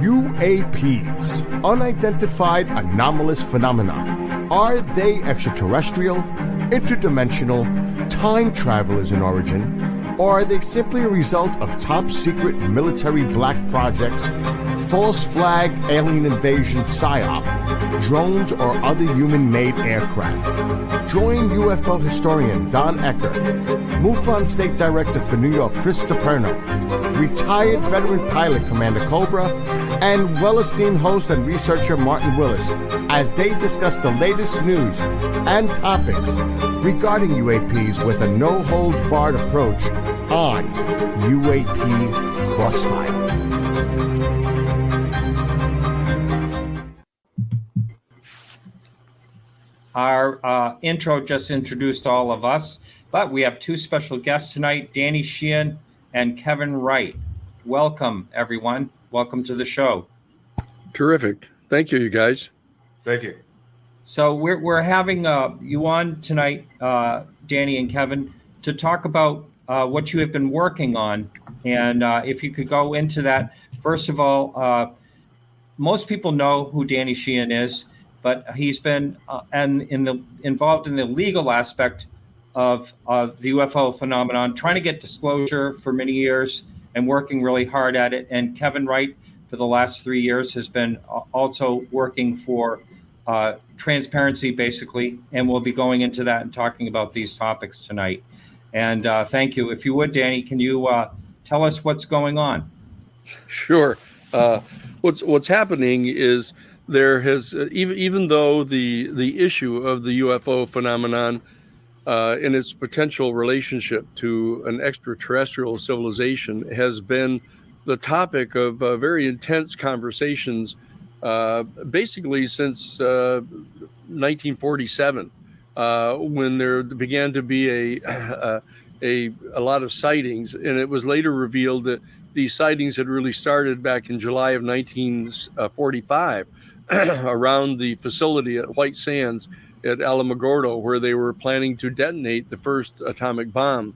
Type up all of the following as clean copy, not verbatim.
UAPs, unidentified anomalous phenomena. Are they extraterrestrial, interdimensional, time travelers in origin, or are they simply a result of top-secret military black projects, false flag alien invasion psyop, drones, or other human-made aircraft? Join UFO historian Don Ecker, MUFON State Director for New York Chris DePerno, retired veteran pilot Commander Cobra, and well-esteemed host and researcher Martin Willis as they discuss the latest news and topics regarding UAPs with a no-holds-barred approach on UAP Crossfire. Our intro just introduced all of us, but we have two special guests tonight, Daniel Sheehan and Kevin Wright. Welcome, everyone. Welcome to the show. Terrific. Thank you, you guys. Thank you. So we're having you on tonight, Danny and Kevin, to talk about what you have been working on. And if you could go into that, first of all, most people know who Daniel Sheehan is, but he's been involved in the legal aspect of the UFO phenomenon, trying to get disclosure for many years and working really hard at it. And Kevin Wright, for the last 3 years, has been also working for transparency, basically. And we'll be going into that and talking about these topics tonight. And thank you. If you would, Danny, can you tell us what's going on? Sure. What's happening is there has, even though the issue of the UFO phenomenon and its potential relationship to an extraterrestrial civilization has been the topic of very intense conversations basically since 1947, when there began to be a lot of sightings, and it was later revealed that these sightings had really started back in July of 1945 around the facility at White Sands at Alamogordo, where they were planning to detonate the first atomic bomb.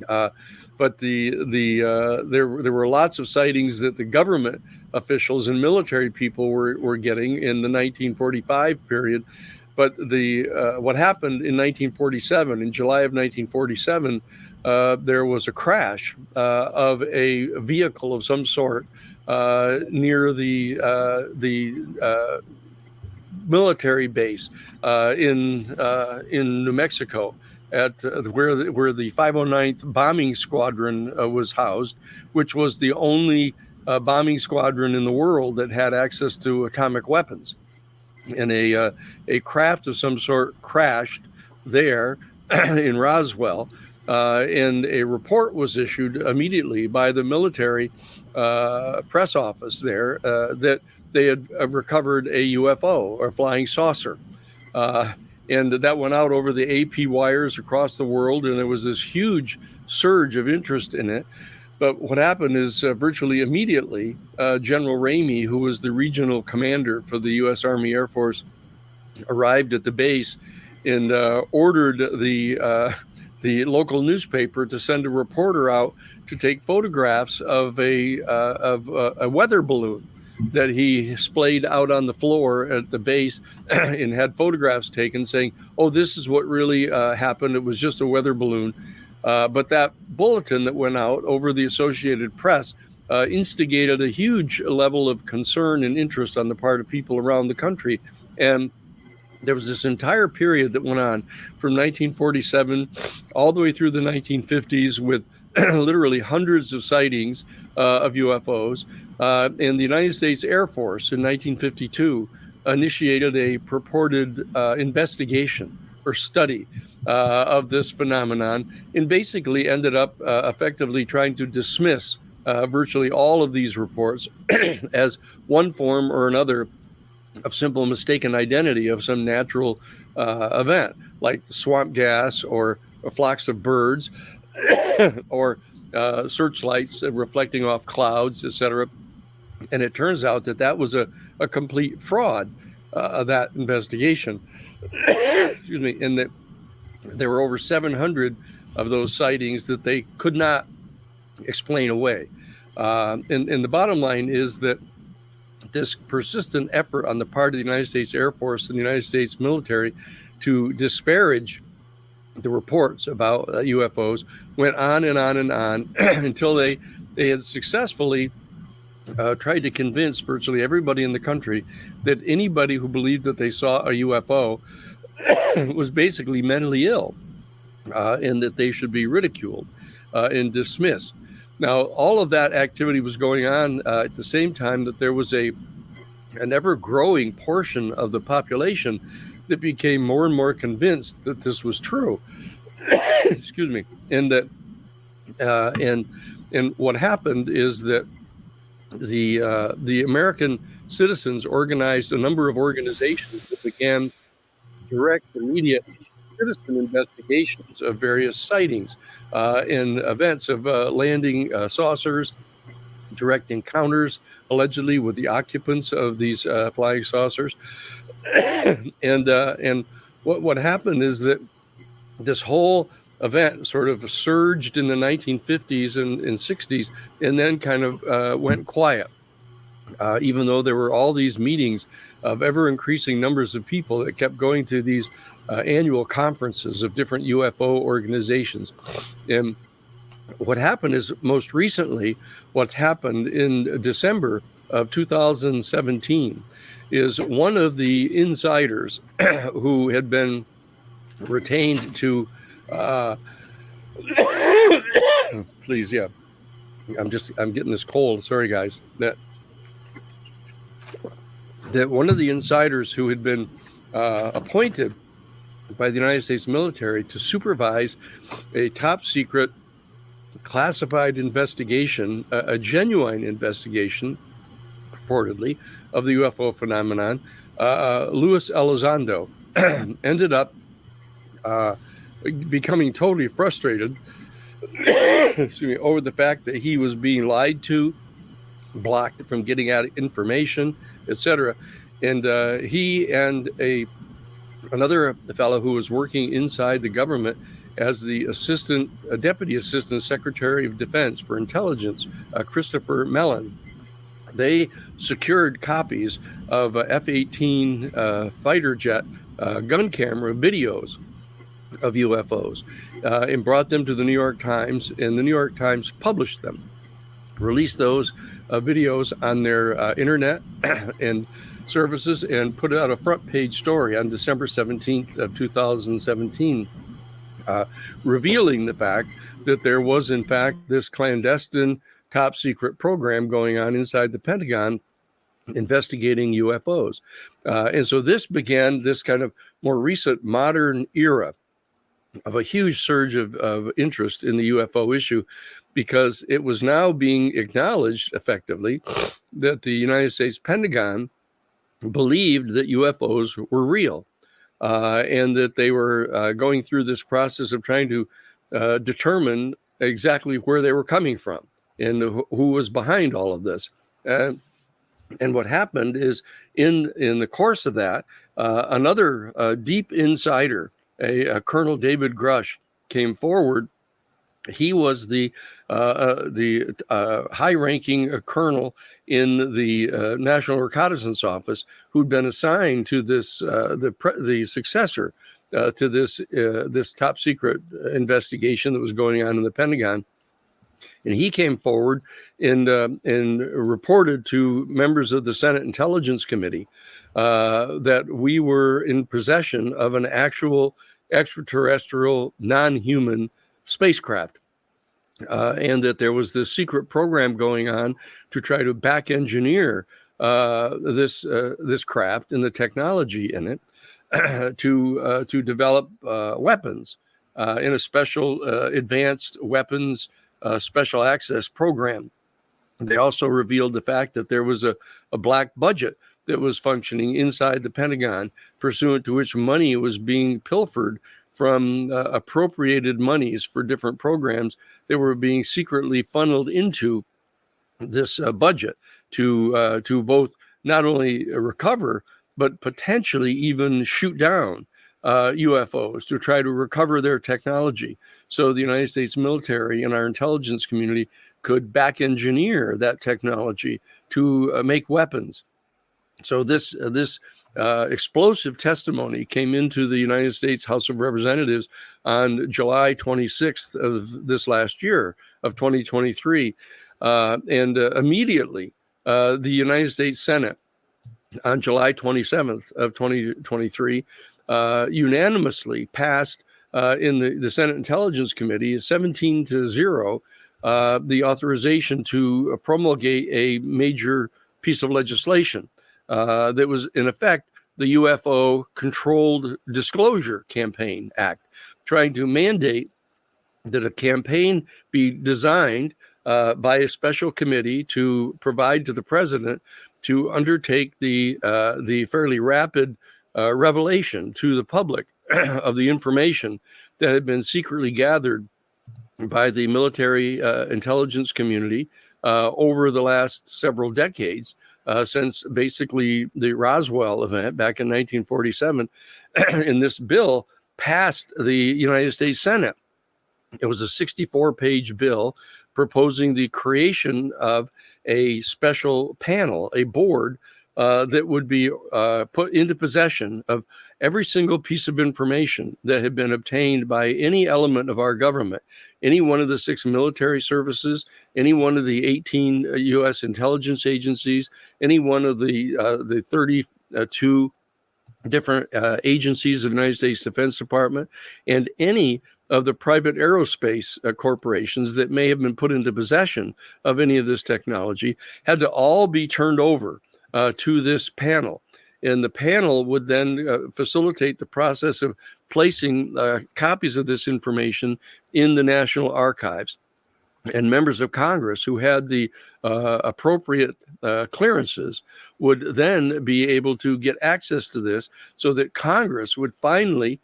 But there were lots of sightings that the government officials and military people were getting in the 1945 period. But what happened in 1947, in July of 1947, there was a crash of a vehicle of some sort near the military base in New Mexico, at where the 509th Bombing Squadron was housed, which was the only bombing squadron in the world that had access to atomic weapons. And a craft of some sort crashed there in Roswell, and a report was issued immediately by the military press office there that they had recovered a UFO, or flying saucer. And that went out over the AP wires across the world, and there was this huge surge of interest in it. But what happened is virtually immediately, General Ramey, who was the regional commander for the U.S. Army Air Force, arrived at the base and ordered the local newspaper to send a reporter out to take photographs of a weather balloon that he splayed out on the floor at the base and had photographs taken saying, oh, this is what really happened. It was just a weather balloon. But that bulletin that went out over the Associated Press instigated a huge level of concern and interest on the part of people around the country. And there was this entire period that went on from 1947 all the way through the 1950s with literally hundreds of sightings of UFOs. And the United States Air Force in 1952 initiated a purported investigation or study of this phenomenon, and basically ended up effectively trying to dismiss virtually all of these reports as one form or another of simple mistaken identity of some natural event, like swamp gas or flocks of birds or searchlights reflecting off clouds, etc. And it turns out that was a complete fraud of that investigation. Excuse me. And that there were over 700 of those sightings that they could not explain away. And the bottom line is that this persistent effort on the part of the United States Air Force and the United States military to disparage the reports about UFOs went on and on and on until they had successfully tried to convince virtually everybody in the country that anybody who believed that they saw a UFO was basically mentally ill, and that they should be ridiculed and dismissed. Now, all of that activity was going on at the same time that there was an ever-growing portion of the population that became more and more convinced that this was true. Excuse me. And that and what happened is that the American citizens organized a number of organizations that began direct, immediate citizen investigations of various sightings and events of landing saucers, direct encounters allegedly with the occupants of these flying saucers. And what happened is that this whole event sort of surged in the 1950s and 60s, and then kind of went quiet, even though there were all these meetings of ever increasing numbers of people that kept going to these annual conferences of different UFO organizations. And what happened is, most recently, what's happened in December of 2017 is one of the insiders who had been retained to please, yeah, I'm getting this cold, sorry guys, that one of the insiders who had been appointed by the United States military to supervise a top secret classified investigation, a genuine investigation, purportedly, of the UFO phenomenon, Luis Elizondo, ended up becoming totally frustrated excuse me, over the fact that he was being lied to, blocked from getting out information, etc. And he and another fellow who was working inside the government as the deputy assistant secretary of defense for intelligence, Christopher Mellon, they secured copies of F-18 fighter jet gun camera videos of UFOs and brought them to the New York Times, and the New York Times published them, released those videos on their internet and services, and put out a front page story on December 17th of 2017, revealing the fact that there was in fact this clandestine top secret program going on inside the Pentagon investigating UFOs. And so this began this kind of more recent modern era of a huge surge of interest in the UFO issue, because it was now being acknowledged effectively that the United States Pentagon believed that UFOs were real, and that they were going through this process of trying to determine exactly where they were coming from and who was behind all of this. And what happened is, in the course of that, another deep insider, a Colonel David Grush, came forward. He was the high-ranking colonel in the National Reconnaissance Office who'd been assigned to this the successor to this top secret investigation that was going on in the Pentagon. And he came forward and reported to members of the Senate Intelligence Committee that we were in possession of an actual extraterrestrial, non-human spacecraft, and that there was this secret program going on to try to back engineer this craft and the technology in it to develop weapons in a special advanced weapons special access program. They also revealed the fact that there was a black budget that was functioning inside the Pentagon, pursuant to which money was being pilfered from appropriated monies for different programs that were being secretly funneled into this budget to both not only recover, but potentially even shoot down UFOs to try to recover their technology. So the United States military and our intelligence community could back engineer that technology to make weapons So this explosive testimony came into the United States House of Representatives on July 26th of this last year of 2023. And immediately, the United States Senate on July 27th of 2023 unanimously passed in the Senate Intelligence Committee 17-0 the authorization to promulgate a major piece of legislation that was, in effect, the UFO Controlled Disclosure Campaign Act, trying to mandate that a campaign be designed by a special committee to provide to the president to undertake the fairly rapid revelation to the public of the information that had been secretly gathered by the military intelligence community over the last several decades, since basically the Roswell event back in 1947. And this bill passed the United States Senate. It was a 64-page bill proposing the creation of a special panel, a board that would be put into possession of every single piece of information that had been obtained by any element of our government, any one of the 6 military services, any one of the 18 U.S. intelligence agencies, any one of the 32 different agencies of the United States Defense Department, and any of the private aerospace corporations that may have been put into possession of any of this technology, had to all be turned over to this panel. And the panel would then facilitate the process of placing copies of this information in the National Archives. And members of Congress who had the appropriate clearances would then be able to get access to this, so that Congress would finally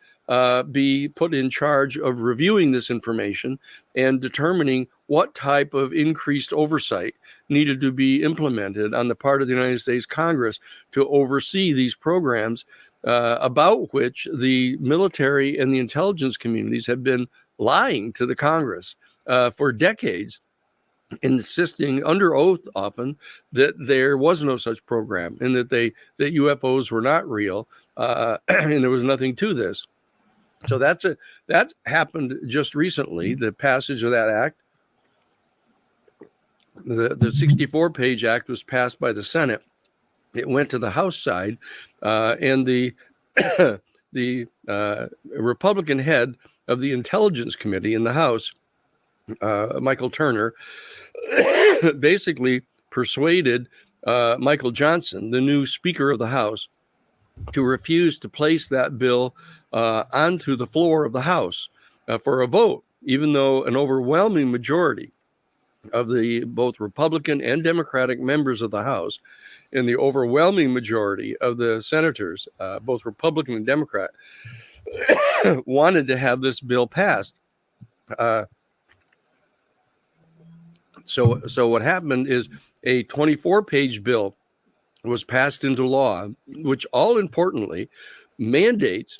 be put in charge of reviewing this information and determining what type of increased oversight needed to be implemented on the part of the United States Congress to oversee these programs about which the military and the intelligence communities have been lying to the Congress for decades, insisting under oath often that there was no such program and that UFOs were not real, and there was nothing to this. So that's happened just recently, the passage of that act. The 64-page act was passed by the Senate. It went to the House side, and the Republican head of the Intelligence Committee in the House, Michael Turner, basically persuaded Michael Johnson, the new Speaker of the House, to refuse to place that bill onto the floor of the House for a vote, even though an overwhelming majority of the both Republican and Democratic members of the House, and the overwhelming majority of the senators, both Republican and Democrat, wanted to have this bill passed. So what happened is a 24-page bill was passed into law, which all importantly mandates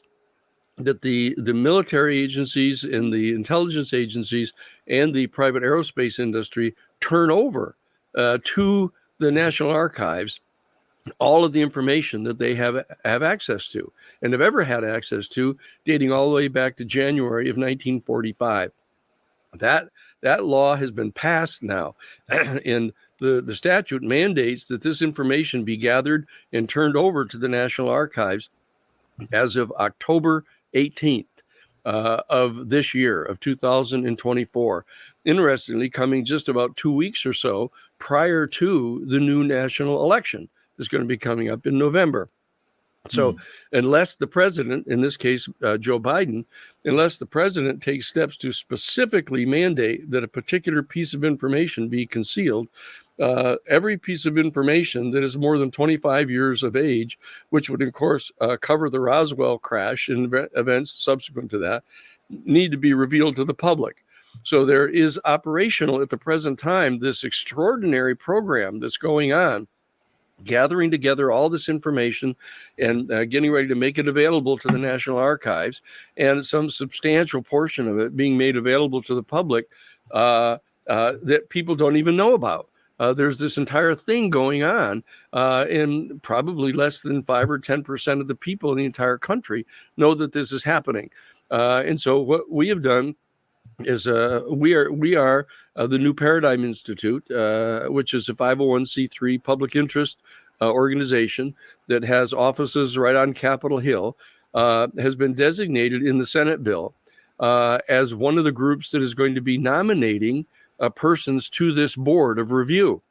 that the military agencies and the intelligence agencies and the private aerospace industry turn over to the National Archives all of the information that they have access to and have ever had access to, dating all the way back to January of 1945. That law has been passed now, and the statute mandates that this information be gathered and turned over to the National Archives as of October 18th of this year, of 2024. Interestingly, coming just about 2 weeks or so prior to the new national election that's going to be coming up in November. So unless the president, in this case, Joe Biden, unless the president takes steps to specifically mandate that a particular piece of information be concealed, every piece of information that is more than 25 years of age, which would, of course, cover the Roswell crash and events subsequent to that, need to be revealed to the public. So there is operational at the present time this extraordinary program that's going on, gathering together all this information and getting ready to make it available to the National Archives, and some substantial portion of it being made available to the public that people don't even know about. There's this entire thing going on, and probably less than 5 or 10% of the people in the entire country know that this is happening. And so what we have done is we are the New Paradigm Institute, which is a 501c3 public interest organization that has offices right on Capitol Hill, has been designated in the Senate bill as one of the groups that is going to be nominating persons to this board of review,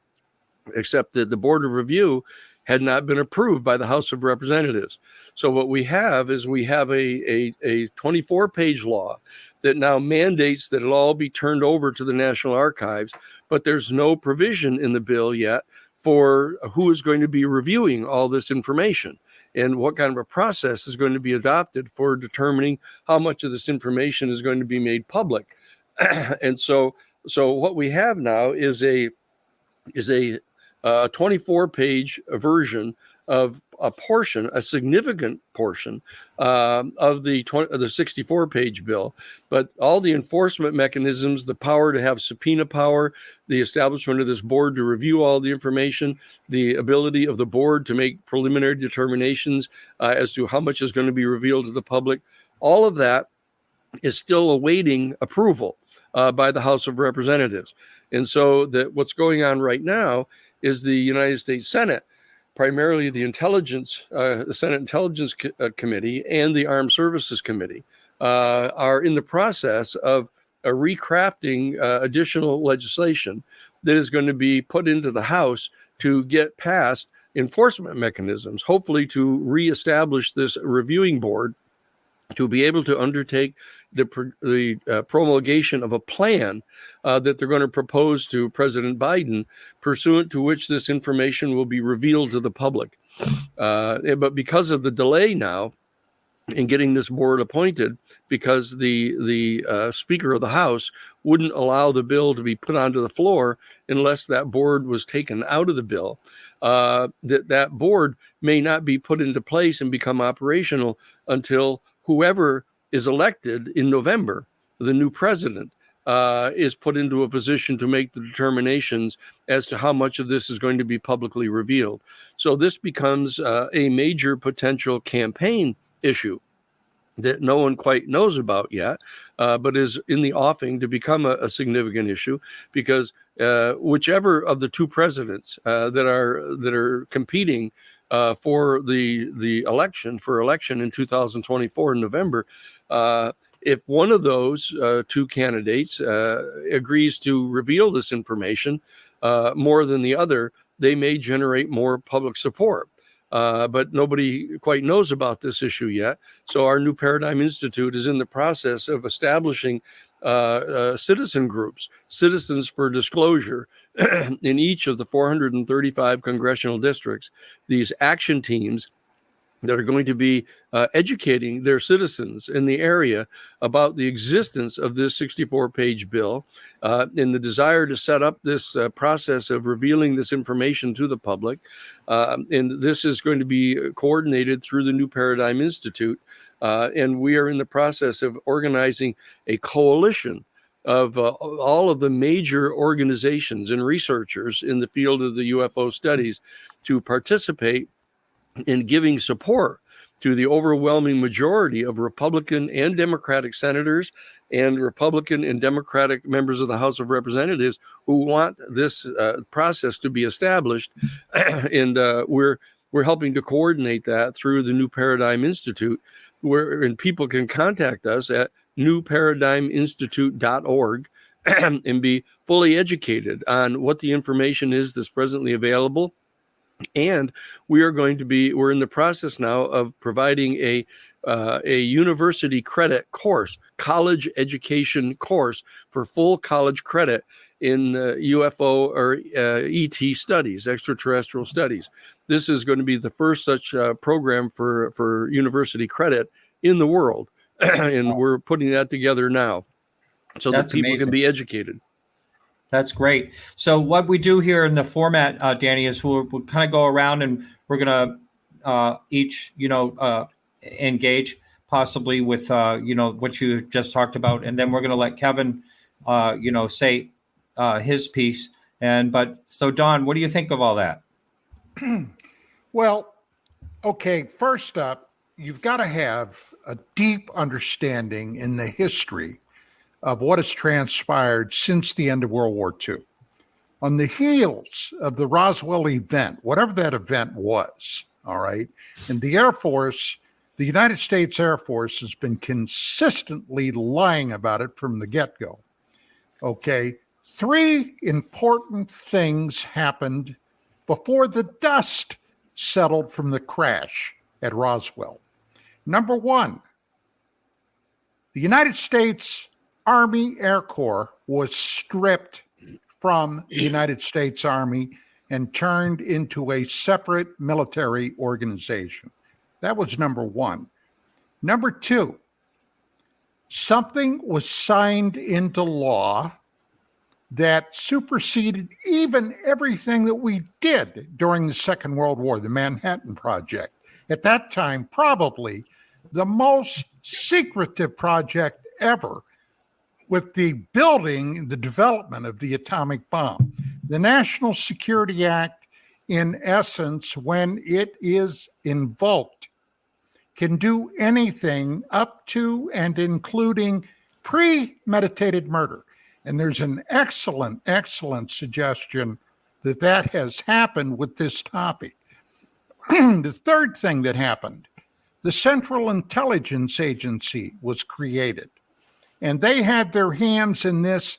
except that the board of review had not been approved by the House of Representatives. So what we have is we have a 24-page law that now mandates that it all be turned over to the National Archives, but there's no provision in the bill yet for who is going to be reviewing all this information and what kind of a process is going to be adopted for determining how much of this information is going to be made public. And so what we have now is a 24-page version of a significant portion of the 64-page bill, but all the enforcement mechanisms, the power to have subpoena power, the establishment of this board to review all the information, the ability of the board to make preliminary determinations as to how much is going to be revealed to the public, all of that is still awaiting approval by the House of Representatives. And so that what's going on right now is the United States Senate, primarily the Senate Intelligence Committee and the Armed Services Committee, are in the process of recrafting additional legislation that is going to be put into the House to get past enforcement mechanisms, hopefully to reestablish this reviewing board to be able to undertake the promulgation of a plan that they're going to propose to President Biden, pursuant to which this information will be revealed to the public. But because of the delay now in getting this board appointed, because the Speaker of the House wouldn't allow the bill to be put onto the floor unless that board was taken out of the bill, that board may not be put into place and become operational until whoever is elected in November, the new president, is put into a position to make the determinations as to how much of this is going to be publicly revealed. So this becomes a major potential campaign issue that no one quite knows about yet, but is in the offing to become a significant issue, because whichever of the two presidents that are competing for the election in 2024 in November, if one of those two candidates agrees to reveal this information more than the other, they may generate more public support. But nobody quite knows about this issue yet. So our New Paradigm Institute is in the process of establishing citizen groups, Citizens for Disclosure, in each of the 435 congressional districts, these action teams that are going to be educating their citizens in the area about the existence of this 64-page bill, and the desire to set up this process of revealing this information to the public. And this is going to be coordinated through the New Paradigm Institute. And we are in the process of organizing a coalition of all of the major organizations and researchers in the field of the UFO studies to participate in giving support to the overwhelming majority of Republican and Democratic senators and Republican and Democratic members of the House of Representatives who want this process to be established. And we're helping to coordinate that through the New Paradigm Institute, and people can contact us at newparadigminstitute.org and be fully educated on what the information is that's presently available. And we're in the process now of providing a university credit course, college education course for full college credit in UFO or ET studies, extraterrestrial studies. This is going to be the first such program for university credit in the world. And we're putting that together now so that people can be educated. That's great. So what we do here in the format, Danny, is we'll kind of go around and we're going to each, engage possibly with, what you just talked about. And then we're going to let Kevin, say his piece. So Don, what do you think of all that? Well, okay, first up, you've got to have a deep understanding in the history of what has transpired since the end of World War II. On the heels of the Roswell event, whatever that event was, all right, and the Air Force, the United States Air Force has been consistently lying about it from the get-go. Okay, 3 important things happened before the dust settled from the crash at Roswell. Number 1, the United States Army Air Corps was stripped from the United States Army and turned into a separate military organization. That was number 1. Number 2, something was signed into law that superseded even everything that we did during the Second World War, the Manhattan Project. At that time, probably the most secretive project ever, with the building, the development of the atomic bomb. The National Security Act, in essence, when it is invoked, can do anything up to and including premeditated murder. And there's an excellent suggestion that that has happened with this topic. The third thing that happened, the Central Intelligence Agency was created. And they had their hands in this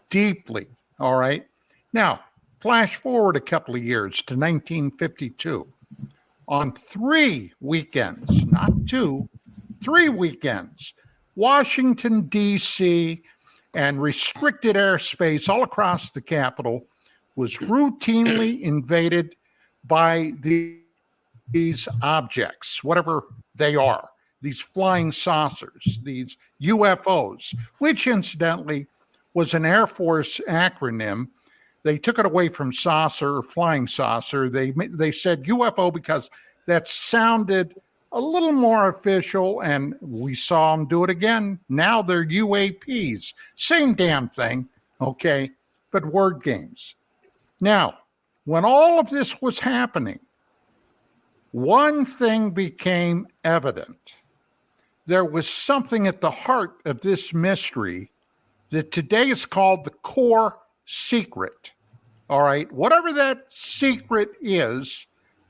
deeply, all right? Now, flash forward a couple of years to 1952. On 3 weekends, not 2, 3 weekends, Washington, D.C., and restricted airspace all across the Capitol was routinely invaded by these objects, whatever they are. These flying saucers, these UFOs, which incidentally was an Air Force acronym. They took it away from saucer or flying saucer. They said UFO because that sounded a little more official, and we saw them do it again. Now they're UAPs. Same damn thing, okay, but word games. Now, when all of this was happening, one thing became evident. There was something at the heart of this mystery that today is called the core secret. All right, whatever that secret is,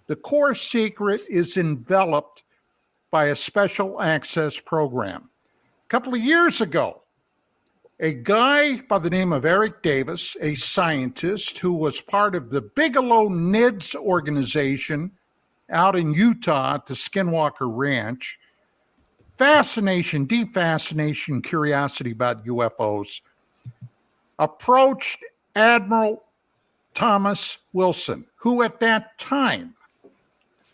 the core secret is enveloped by a special access program. A couple of years ago, a guy by the name of Eric Davis, a scientist who was part of the Bigelow NIDS organization out in Utah at the Skinwalker Ranch, deep fascination, curiosity about UFOs, approached Admiral Thomas Wilson, who at that time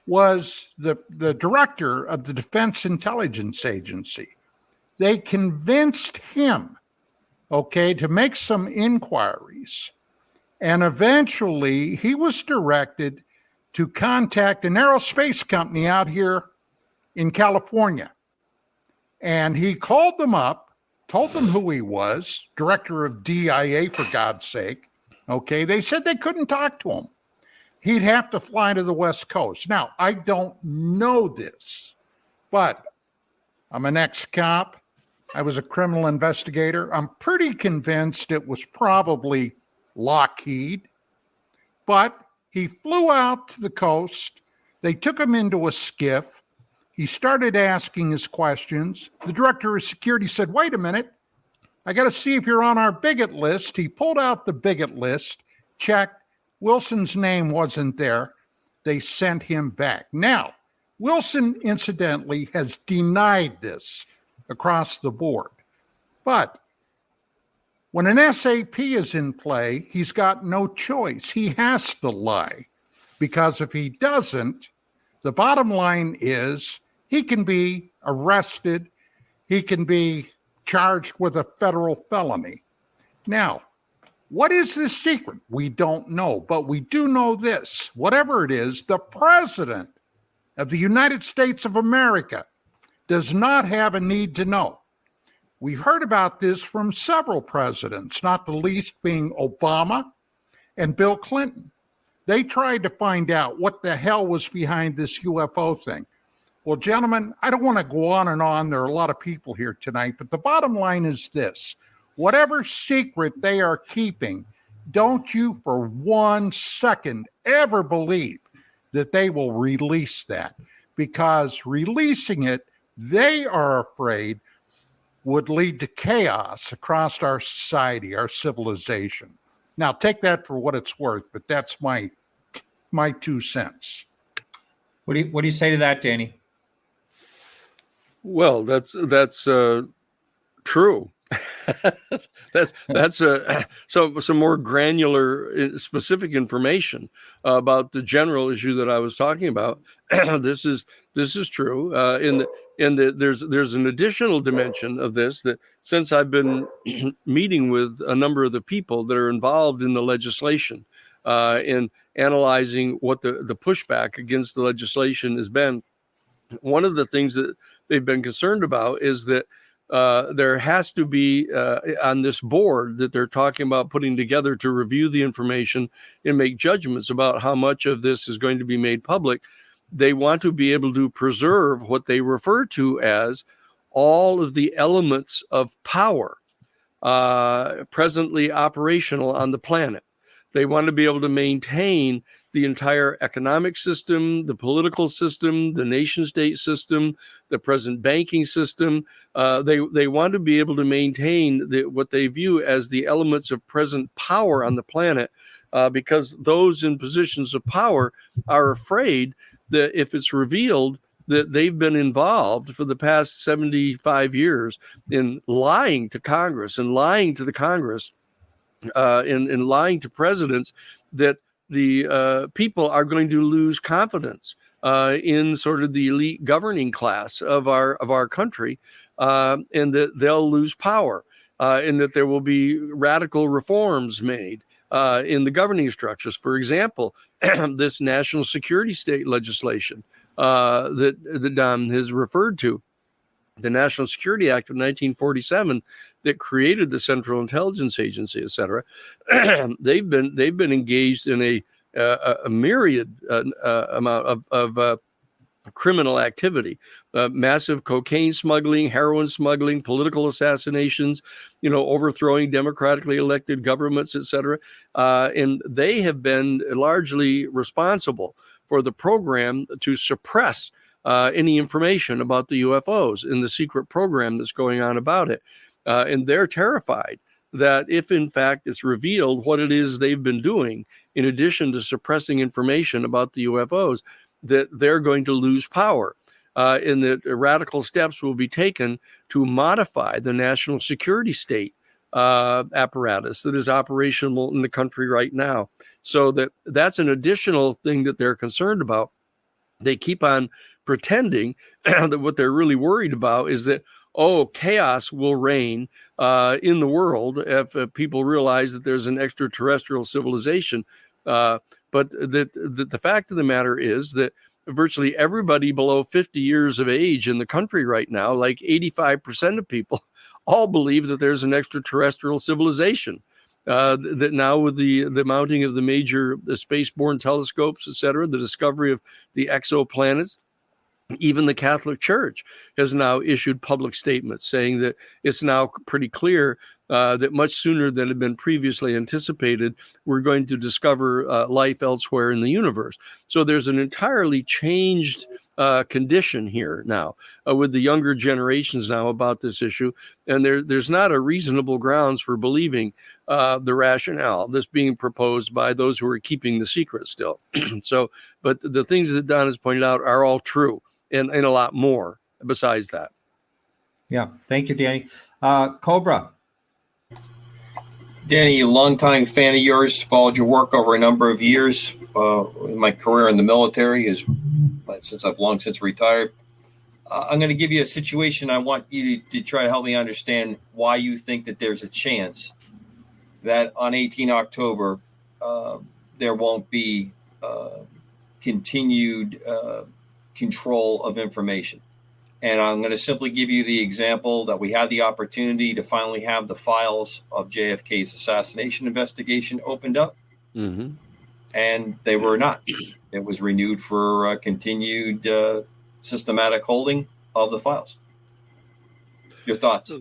was the director of the Defense Intelligence Agency. They convinced him, okay, to make some inquiries. And eventually he was directed to contact an aerospace company out here in California. And he called them up, told them who he was, director of DIA, for God's sake. Okay, they said they couldn't talk to him. He'd have to fly to the West Coast. Now, I don't know this, but I'm an ex-cop. I was a criminal investigator. I'm pretty convinced it was probably Lockheed, but he flew out to the coast. They took him into a skiff. He started asking his questions. The director of security said, wait a minute, I got to see if you're on our bigot list. He pulled out the bigot list, checked. Wilson's name wasn't there. They sent him back. Now, Wilson, incidentally, has denied this across the board. But when an SAP is in play, he's got no choice. He has to lie, because if he doesn't, the bottom line is he can be arrested. He can be charged with a federal felony. Now, what is this secret? We don't know, but we do know this. Whatever it is, the president of the United States of America does not have a need to know. We've heard about this from several presidents, not the least being Obama and Bill Clinton. They tried to find out what the hell was behind this UFO thing. Well, gentlemen, I don't want to go on and on. There are a lot of people here tonight, but the bottom line is this. Whatever secret they are keeping, don't you for 1 second ever believe that they will release that, because releasing it, they are afraid, would lead to chaos across our society, our civilization. Now, take that for what it's worth, but that's my 2 cents. What do you say to that, Danny? Well, that's true. that's some more granular, specific information about the general issue that I was talking about. This is true. There's an additional dimension of this, that since I've been meeting with a number of the people that are involved in the legislation, in analyzing what the pushback against the legislation has been, one of the things that they've been concerned about is that there has to be on this board that they're talking about putting together to review the information and make judgments about how much of this is going to be made public. They want to be able to preserve what they refer to as all of the elements of power presently operational on the planet. They want to be able to maintain the entire economic system, the political system, the nation-state system, the present banking system. They want to be able to maintain what they view as the elements of present power on the planet, because those in positions of power are afraid that if it's revealed that they've been involved for the past 75 years in lying to Congress and lying to the Congress, in lying to presidents, that the people are going to lose confidence in sort of the elite governing class of our country, and that they'll lose power, and that there will be radical reforms made in the governing structures. For example, this national security state legislation that Don has referred to, the National Security Act of 1947 that created the Central Intelligence Agency, et cetera. they've been engaged in a myriad amount of criminal activity, massive cocaine smuggling, heroin smuggling, political assassinations, overthrowing democratically elected governments, et cetera. And they have been largely responsible for the program to suppress any information about the UFOs in the secret program that's going on about it. And they're terrified that if, in fact, it's revealed what it is they've been doing, in addition to suppressing information about the UFOs, that they're going to lose power, and that radical steps will be taken to modify the national security state apparatus that is operational in the country right now. So that's an additional thing that they're concerned about. They keep on pretending that what they're really worried about is that, chaos will reign in the world if people realize that there's an extraterrestrial civilization. But the fact of the matter is that virtually everybody below 50 years of age in the country right now, like 85% of people, all believe that there's an extraterrestrial civilization. That now with the mounting of the major spaceborne telescopes, et cetera, the discovery of the exoplanets, even the Catholic Church has now issued public statements saying that it's now pretty clear that much sooner than had been previously anticipated, we're going to discover life elsewhere in the universe. So there's an entirely changed condition here now with the younger generations now about this issue. And there's not a reasonable grounds for believing the rationale that's being proposed by those who are keeping the secret still. But the things that Don has pointed out are all true, and a lot more besides that. Yeah. Thank you, Danny. Cobra. Danny, a longtime fan of yours, followed your work over a number of years. In my career in the military since I've long since retired. I'm going to give you a situation. I want you to try to help me understand why you think that there's a chance that on 18 October, there won't be continued control of information. And I'm going to simply give you the example that we had the opportunity to finally have the files of JFK's assassination investigation opened up. Mm-hmm. And they were not. It was renewed for continued systematic holding of the files. Your thoughts?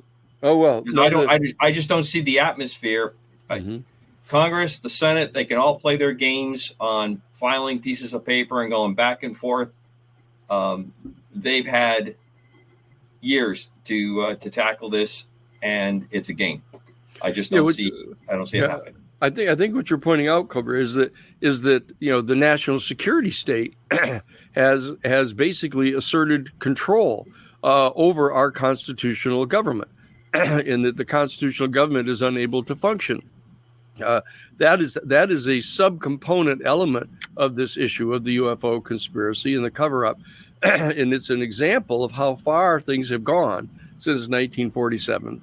Oh, well, Because I just don't see the atmosphere. Mm-hmm. Congress, the Senate, they can all play their games on filing pieces of paper and going back and forth. They've had years to tackle this, and it's a game. I just don't see. I don't see it happening. I think what you're pointing out, Cobra, is that the national security state has basically asserted control over our constitutional government, and that the constitutional government is unable to function. That is a subcomponent element of this issue of the UFO conspiracy and the cover-up, and it's an example of how far things have gone since 1947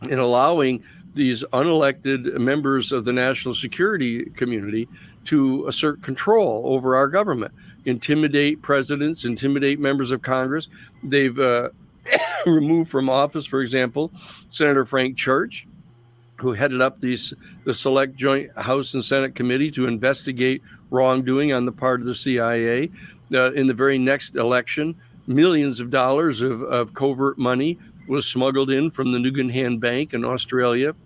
in allowing these unelected members of the national security community to assert control over our government, intimidate presidents, intimidate members of Congress. They've removed from office, for example, Senator Frank Church, who headed up the select joint House and Senate committee to investigate wrongdoing on the part of the CIA. In the very next election, millions of dollars of covert money was smuggled in from the Nugan Bank in Australia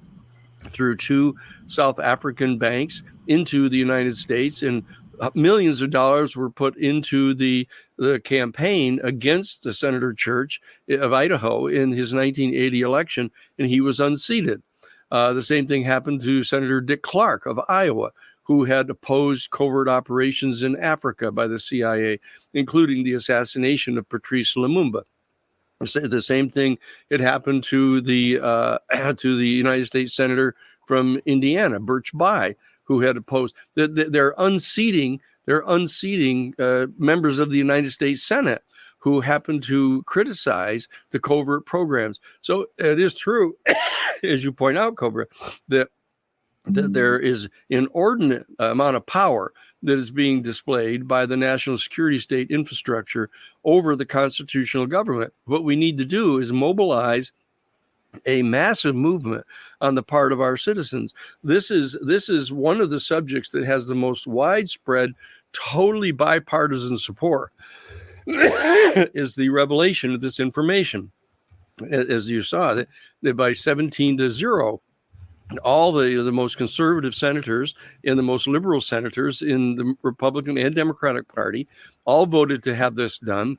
through 2 South African banks into the United States, and millions of dollars were put into the campaign against the Senator Church of Idaho in his 1980 election, and he was unseated. The same thing happened to Senator Dick Clark of Iowa, who had opposed covert operations in Africa by the CIA, including the assassination of Patrice Lumumba. The same thing had happened to the United States Senator from Indiana, Birch Bayh, who had opposed. They're unseating members of the United States Senate who happen to criticize the covert programs. So it is true, as you point out, Cobra, that there is inordinate amount of power that is being displayed by the national security state infrastructure over the constitutional government. What we need to do is mobilize a massive movement on the part of our citizens. This is one of the subjects that has the most widespread, totally bipartisan support, is the revelation of this information. As you saw, that by 17-0, all the most conservative senators and the most liberal senators in the Republican and Democratic Party all voted to have this done.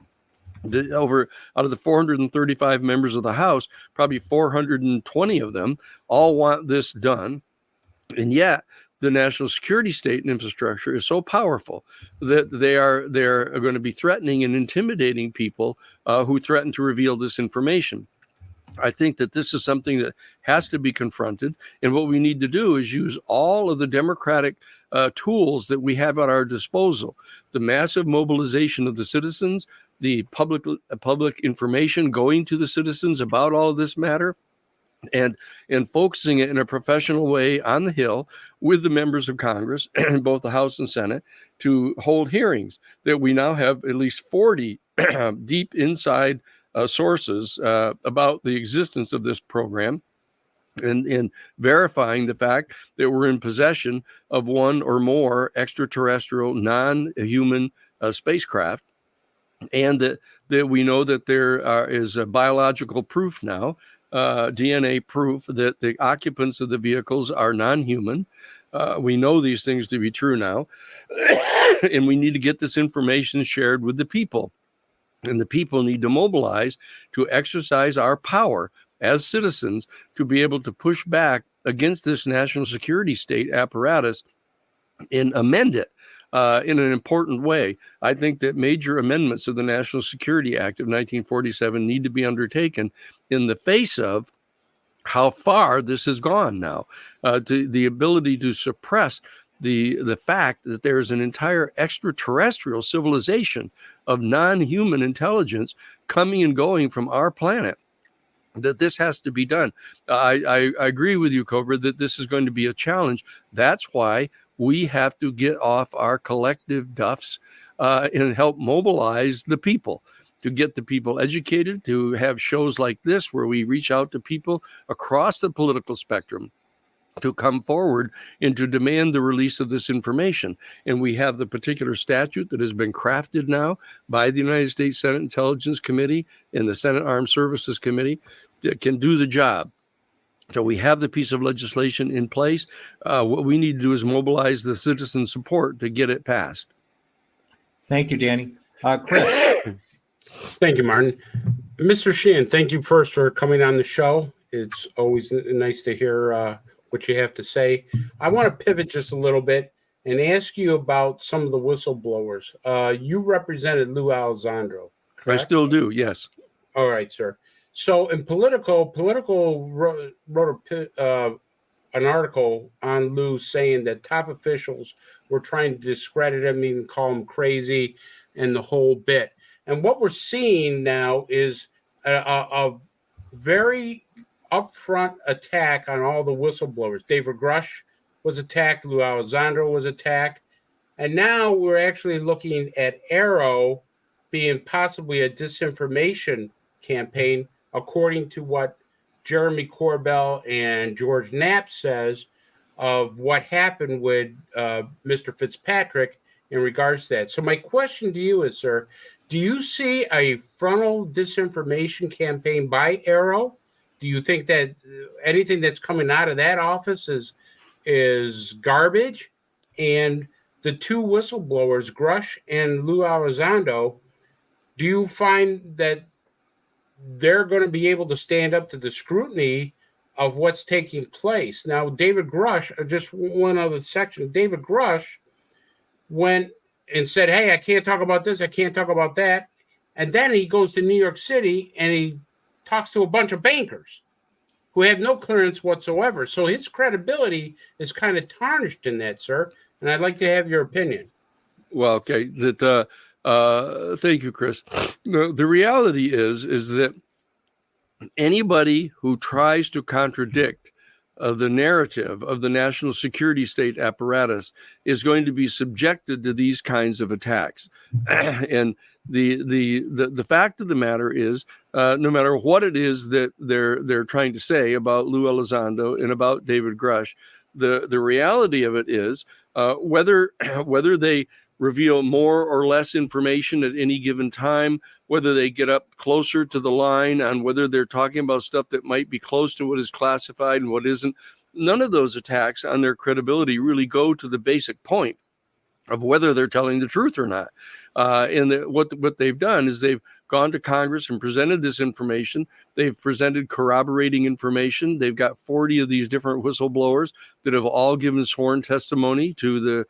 Out of the 435 members of the House, probably 420 of them all want this done. And yet the national security state and infrastructure is so powerful that they're going to be threatening and intimidating people who threaten to reveal this information. I think that this is something that has to be confronted. And what we need to do is use all of the democratic tools that we have at our disposal, the massive mobilization of the citizens, the public information going to the citizens about all of this matter, and focusing it in a professional way on the Hill with the members of Congress in both the House and Senate to hold hearings. That we now have at least 40 deep inside sources about the existence of this program, and verifying the fact that we're in possession of one or more extraterrestrial non-human spacecraft, and that we know that there is a biological proof now, DNA proof that the occupants of the vehicles are non-human. We know these things to be true now, and we need to get this information shared with the people. And the people need to mobilize to exercise our power as citizens to be able to push back against this national security state apparatus and amend it in an important way. I think that major amendments of the National Security Act of 1947 need to be undertaken in the face of how far this has gone now, to the ability to suppress the fact that there is an entire extraterrestrial civilization of non-human intelligence coming and going from our planet, that this has to be done. I agree with you, Cobra, that this is going to be a challenge. That's why we have to get off our collective duffs and help mobilize the people, to get the people educated, to have shows like this where we reach out to people across the political spectrum, to come forward and to demand the release of this information. And we have the particular statute that has been crafted now by the United States Senate Intelligence Committee and the Senate Armed Services Committee that can do the job. So we have the piece of legislation in place. What we need to do is mobilize the citizen support to get it passed. Thank you, Danny. Chris. Thank you, Martin. Mr. Sheehan, thank you first for coming on the show. It's always nice to hear what you have to say. I want to pivot just a little bit and ask you about some of the whistleblowers. You represented Lou Elizondo, correct? I still do, yes. All right, sir. So in Politico wrote an article on Lou saying that top officials were trying to discredit him, even call him crazy, and the whole bit. And what we're seeing now is a very upfront attack on all the whistleblowers. David Grush was attacked. Lou Elizondo was attacked. And now we're actually looking at Arrow being possibly a disinformation campaign, according to what Jeremy Corbell and George Knapp says of what happened with Mr. Fitzpatrick in regards to that. So my question to you is, sir, do you see a frontal disinformation campaign by Arrow? Do you think that anything that's coming out of that office is garbage? And the two whistleblowers, Grush and Lou Elizondo, do you find that they're going to be able to stand up to the scrutiny of what's taking place? Now, David Grush, just one other section, David Grush went and said, hey, I can't talk about this, I can't talk about that. And then he goes to New York City and he talks to a bunch of bankers who have no clearance whatsoever. So his credibility is kind of tarnished in that, sir. And I'd like to have your opinion. Well, okay. Thank you, Chris. The reality is that anybody who tries to contradict the narrative of the national security state apparatus is going to be subjected to these kinds of attacks. And the fact of the matter is, no matter what it is that they're trying to say about Lou Elizondo and about David Grush, the reality of it is whether they reveal more or less information at any given time, whether they get up closer to the line on whether they're talking about stuff that might be close to what is classified and what isn't. None of those attacks on their credibility really go to the basic point of whether they're telling the truth or not. What they've done is they've gone to Congress and presented this information. They've presented corroborating information. They've got 40 of these different whistleblowers that have all given sworn testimony to the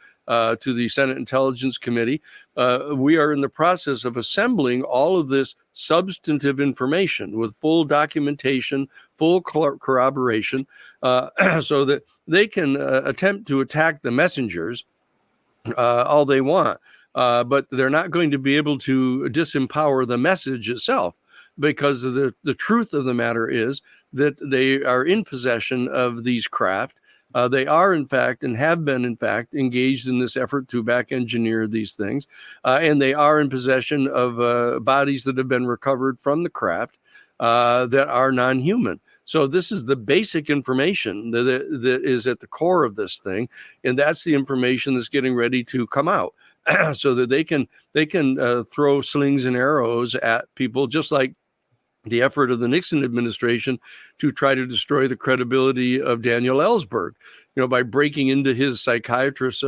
Senate Intelligence Committee. We are in the process of assembling all of this substantive information with full documentation, full corroboration, so that they can attempt to attack the messengers all they want. But they're not going to be able to disempower the message itself, because the truth of the matter is that they are in possession of these craft. They are, in fact, and have been, in fact, engaged in this effort to back engineer these things. And they are in possession of bodies that have been recovered from the craft that are non-human. So this is the basic information that is at the core of this thing. And that's the information that's getting ready to come out. So that they can throw slings and arrows at people, just like the effort of the Nixon administration to try to destroy the credibility of Daniel Ellsberg, by breaking into his psychiatrist's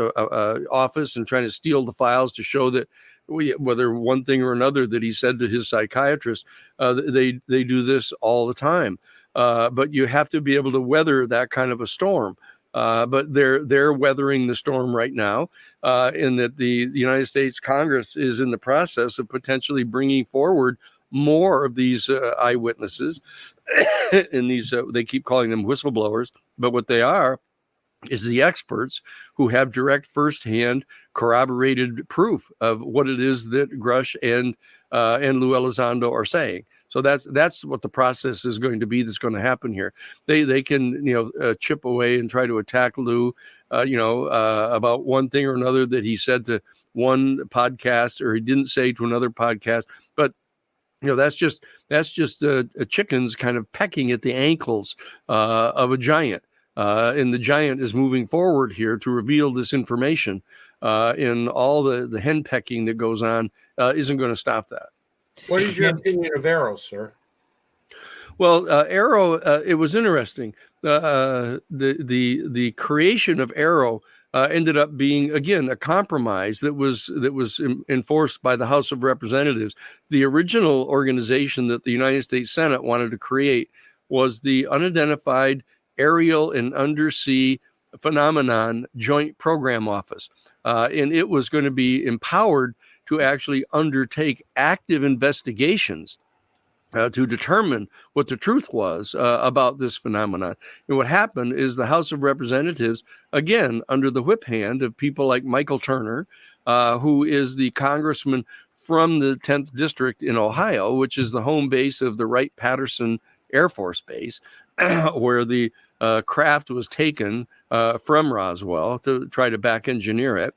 office and trying to steal the files to show that whether one thing or another that he said to his psychiatrist, they do this all the time. But you have to be able to weather that kind of a storm. But they're weathering the storm right now, in that the United States Congress is in the process of potentially bringing forward more of these eyewitnesses. And these they keep calling them whistleblowers, but what they are is the experts who have direct firsthand corroborated proof of what it is that Grush and Lou Elizondo are saying. So that's what the process is going to be. That's going to happen here. They can chip away and try to attack Lou, about one thing or another that he said to one podcast or he didn't say to another podcast. But that's just chickens kind of pecking at the ankles of a giant. And the giant is moving forward here to reveal this information. And all the henpecking that goes on isn't going to stop that. What is your opinion of Arrow, sir? Well, Arrow, it was interesting. The creation of Arrow ended up being, again, a compromise that was enforced by the House of Representatives. The original organization that the United States Senate wanted to create was the Unidentified Aerial and Undersea Phenomenon Joint Program Office. And it was going to be empowered to actually undertake active investigations to determine what the truth was about this phenomenon. And what happened is the House of Representatives, again, under the whip hand of people like Michael Turner, who is the congressman from the 10th District in Ohio, which is the home base of the Wright-Patterson Air Force Base, where the craft was taken from Roswell to try to back engineer it,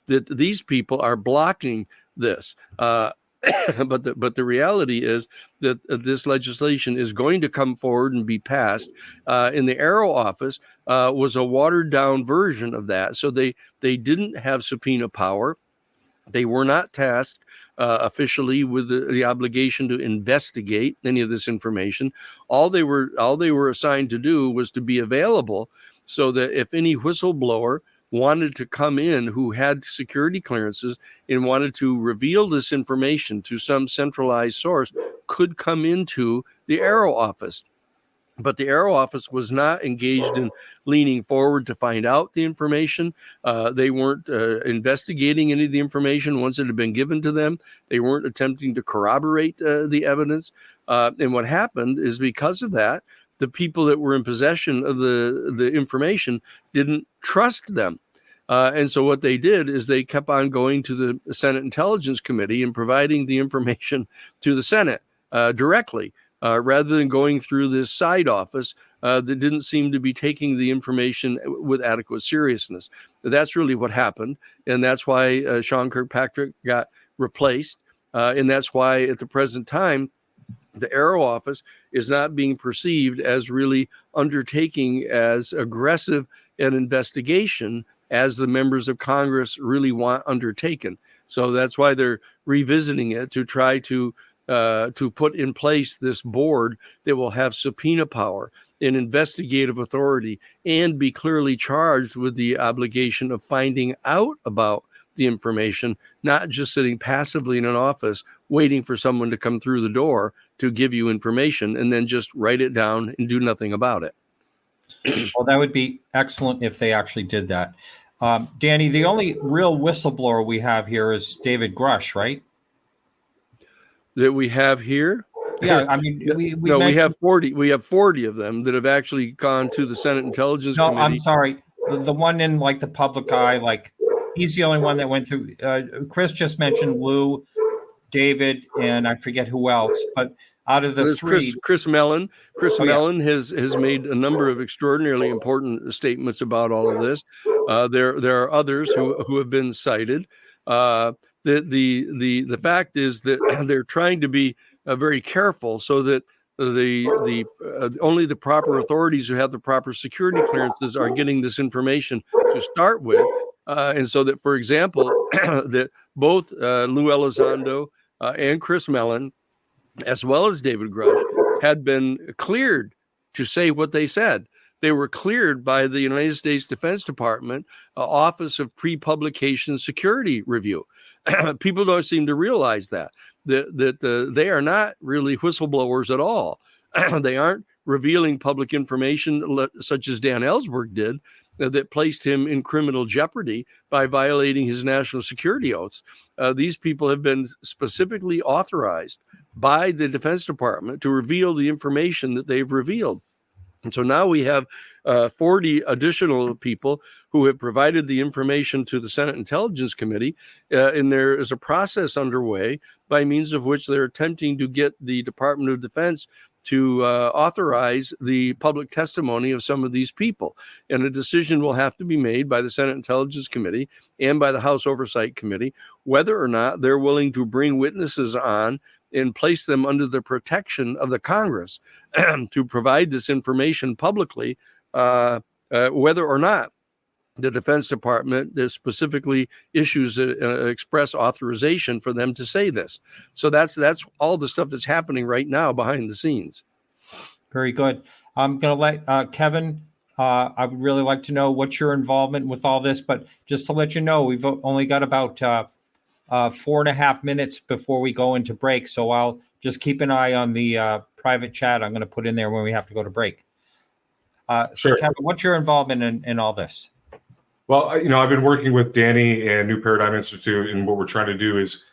that these people are blocking this. But the reality is that this legislation is going to come forward and be passed. In the Arrow office was a watered down version of that. So they didn't have subpoena power. They were not tasked officially with the obligation to investigate any of this information. All they were assigned to do was to be available so that if any whistleblower wanted to come in who had security clearances and wanted to reveal this information to some centralized source, could come into the Arrow office. But the Arrow office was not engaged in leaning forward to find out the information. They weren't investigating any of the information once it had been given to them. They weren't attempting to corroborate the evidence. And what happened is, because of that, the people that were in possession of the information didn't trust them. And so what they did is they kept on going to the Senate Intelligence Committee and providing the information to the Senate directly, rather than going through this side office that didn't seem to be taking the information with adequate seriousness. That's really what happened. And that's why Sean Kirkpatrick got replaced. And that's why at the present time, the Arrow office is not being perceived as really undertaking as aggressive an investigation as the members of Congress really want undertaken. So that's why they're revisiting it to try to put in place this board that will have subpoena power and investigative authority and be clearly charged with the obligation of finding out about the information, not just sitting passively in an office waiting for someone to come through the door to give you information and then just write it down and do nothing about it. Well, that would be excellent if they actually did that. Danny, the only real whistleblower we have here is David Grush, right? That we have here? Yeah, I mean, we have 40. We have 40 of them that have actually gone to the Senate Intelligence Committee. No, I'm sorry. The one in like the public eye, like he's the only one that went through. Chris just mentioned Lou, David, and I forget who else. But out of the three, Chris Mellon. Mellon has made a number of extraordinarily important statements about all of this. There are others who have been cited. The fact is that they're trying to be very careful so that the only the proper authorities who have the proper security clearances are getting this information to start with, and so that, for example, that both Lou Elizondo and Chris Mellon, as well as David Grush, had been cleared to say what they said. They were cleared by the United States Defense Department Office of Pre-Publication Security Review. People don't seem to realize that they are not really whistleblowers at all. They aren't revealing public information such as Dan Ellsberg did that placed him in criminal jeopardy by violating his national security oaths. These people have been specifically authorized by the Defense Department to reveal the information that they've revealed. And so now we have 40 additional people who have provided the information to the Senate Intelligence Committee, and there is a process underway by means of which they're attempting to get the Department of Defense to authorize the public testimony of some of these people. And a decision will have to be made by the Senate Intelligence Committee and by the House Oversight Committee whether or not they're willing to bring witnesses on and place them under the protection of the Congress to provide this information publicly whether or not the Defense Department specifically issues an express authorization for them to say this. So that's all the stuff that's happening right now behind the scenes. Very good. I'm going to let Kevin. I would really like to know what's your involvement with all this, but just to let you know, we've only got about 4.5 minutes before we go into break. So I'll just keep an eye on the private chat. I'm going to put in there when we have to go to break. Sure. So Kevin, what's your involvement in all this? Well, I've been working with Danny and New Paradigm Institute, and what we're trying to do is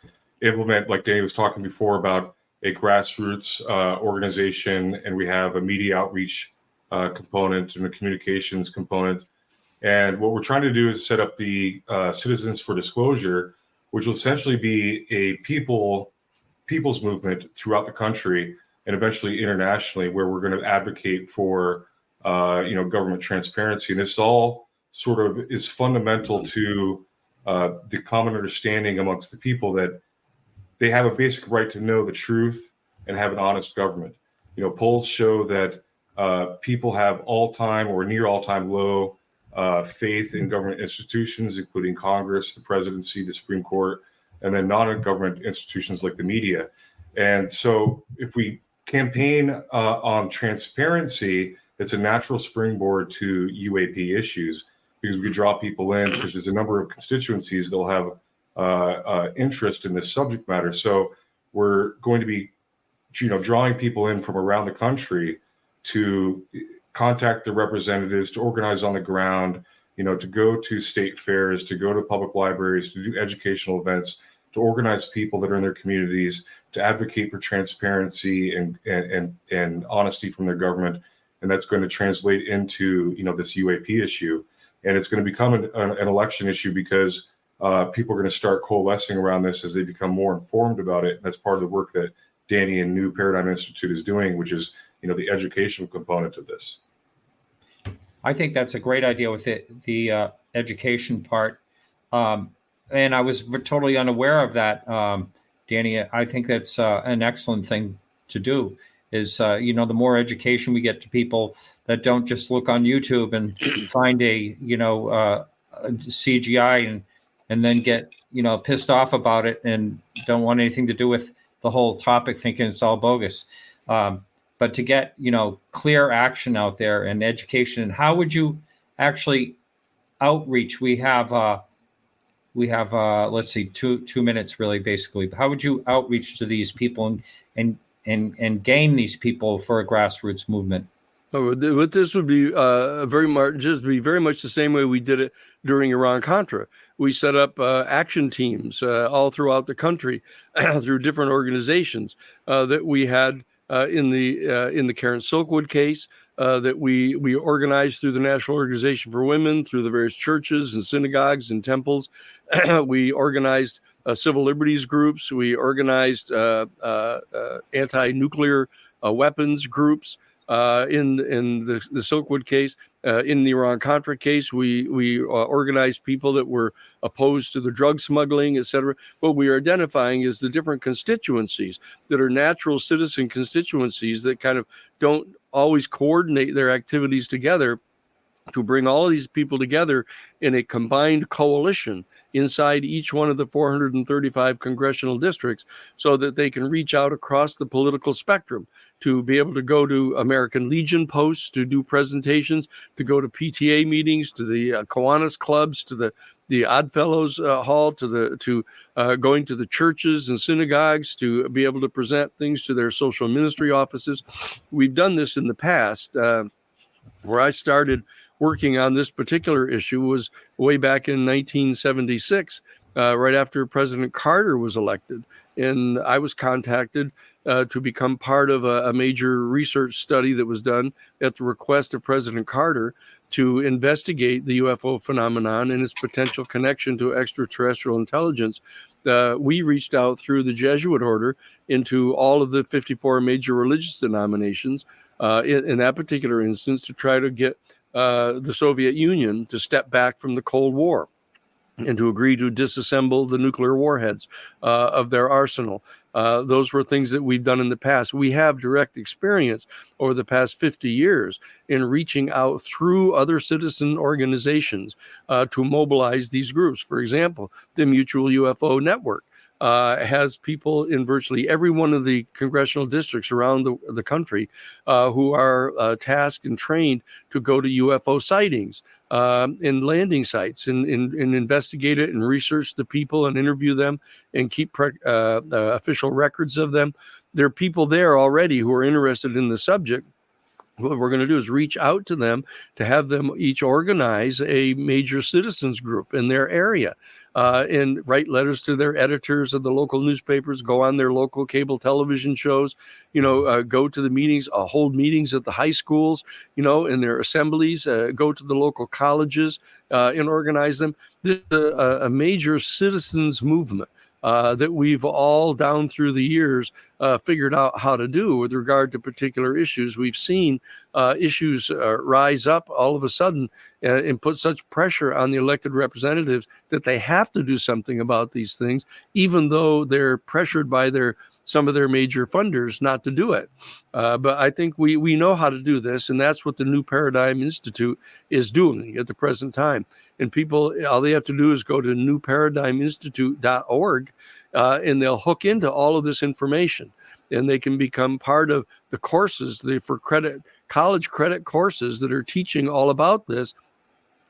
implement, like Danny was talking before, about a grassroots organization, and we have a media outreach component and a communications component. And what we're trying to do is set up the Citizens for Disclosure, which will essentially be a people's movement throughout the country and eventually internationally, where we're going to advocate for government transparency. And this all sort of is fundamental to the common understanding amongst the people that they have a basic right to know the truth and have an honest government. Polls show that people have all-time or near all-time low faith in government institutions, including Congress, the presidency, the Supreme Court, and then non-government institutions like the media. And so if we campaign on transparency, it's a natural springboard to UAP issues, because we can draw people in, because there's a number of constituencies that will have interest in this subject matter. So we're going to be, drawing people in from around the country to contact the representatives, to organize on the ground, to go to state fairs, to go to public libraries, to do educational events, to organize people that are in their communities, to advocate for transparency and honesty from their government. And that's going to translate into, this UAP issue. And it's going to become an election issue, because people are going to start coalescing around this as they become more informed about it. And that's part of the work that Danny and New Paradigm Institute is doing, which is, the educational component of this. I think that's a great idea with the education part. And I was totally unaware of that, Danny. I think that's an excellent thing to do. Is the more education we get to people that don't just look on YouTube and find a CGI and then get pissed off about it and don't want anything to do with the whole topic, thinking it's all bogus. But to get clear action out there and education, and how would you actually outreach? We have let's see, two minutes really, basically. How would you outreach to these people and gain these people for a grassroots movement? But this would be very much the same way we did it during Iran-Contra. We set up action teams all throughout the country through different organizations that we had in the Karen Silkwood case, that we organized through the National Organization for Women, through the various churches and synagogues and temples. We organized civil liberties groups. We organized anti-nuclear weapons groups. In the Silkwood case, in the Iran-Contra case, we organized people that were opposed to the drug smuggling, et cetera. What we are identifying is the different constituencies that are natural citizen constituencies that kind of don't always coordinate their activities together, to bring all of these people together in a combined coalition inside each one of the 435 congressional districts, so that they can reach out across the political spectrum, to be able to go to American Legion posts, to do presentations, to go to PTA meetings, to the Kiwanis clubs, to the Oddfellows Hall, to going to the churches and synagogues, to be able to present things to their social ministry offices. We've done this in the past. Where I started working on this particular issue was way back in 1976, right after President Carter was elected. And I was contacted to become part of a major research study that was done at the request of President Carter to investigate the UFO phenomenon and its potential connection to extraterrestrial intelligence. We reached out through the Jesuit order into all of the 54 major religious denominations in that particular instance, to try to get the Soviet Union to step back from the Cold War. and to agree to disassemble the nuclear warheads of their arsenal. Those were things that we've done in the past. We have direct experience over the past 50 years in reaching out through other citizen organizations to mobilize these groups. For example, the Mutual UFO Network has people in virtually every one of the congressional districts around the country who are tasked and trained to go to UFO sightings and landing sites and investigate it and research the people and interview them and keep official records of them. There are people there already who are interested in the subject. What we're going to do is reach out to them to have them each organize a major citizens group in their area and write letters to their editors of the local newspapers, go on their local cable television shows, go to the meetings, hold meetings at the high schools, in their assemblies, go to the local colleges and organize them. This is a major citizens movement that we've all down through the years figured out how to do with regard to particular issues. We've seen issues rise up all of a sudden and put such pressure on the elected representatives that they have to do something about these things, even though they're pressured by some of their major funders not to do it. But I think we know how to do this, and that's what the New Paradigm Institute is doing at the present time. And people, all they have to do is go to newparadigminstitute.org, and they'll hook into all of this information, and they can become part of the courses college credit courses that are teaching all about this,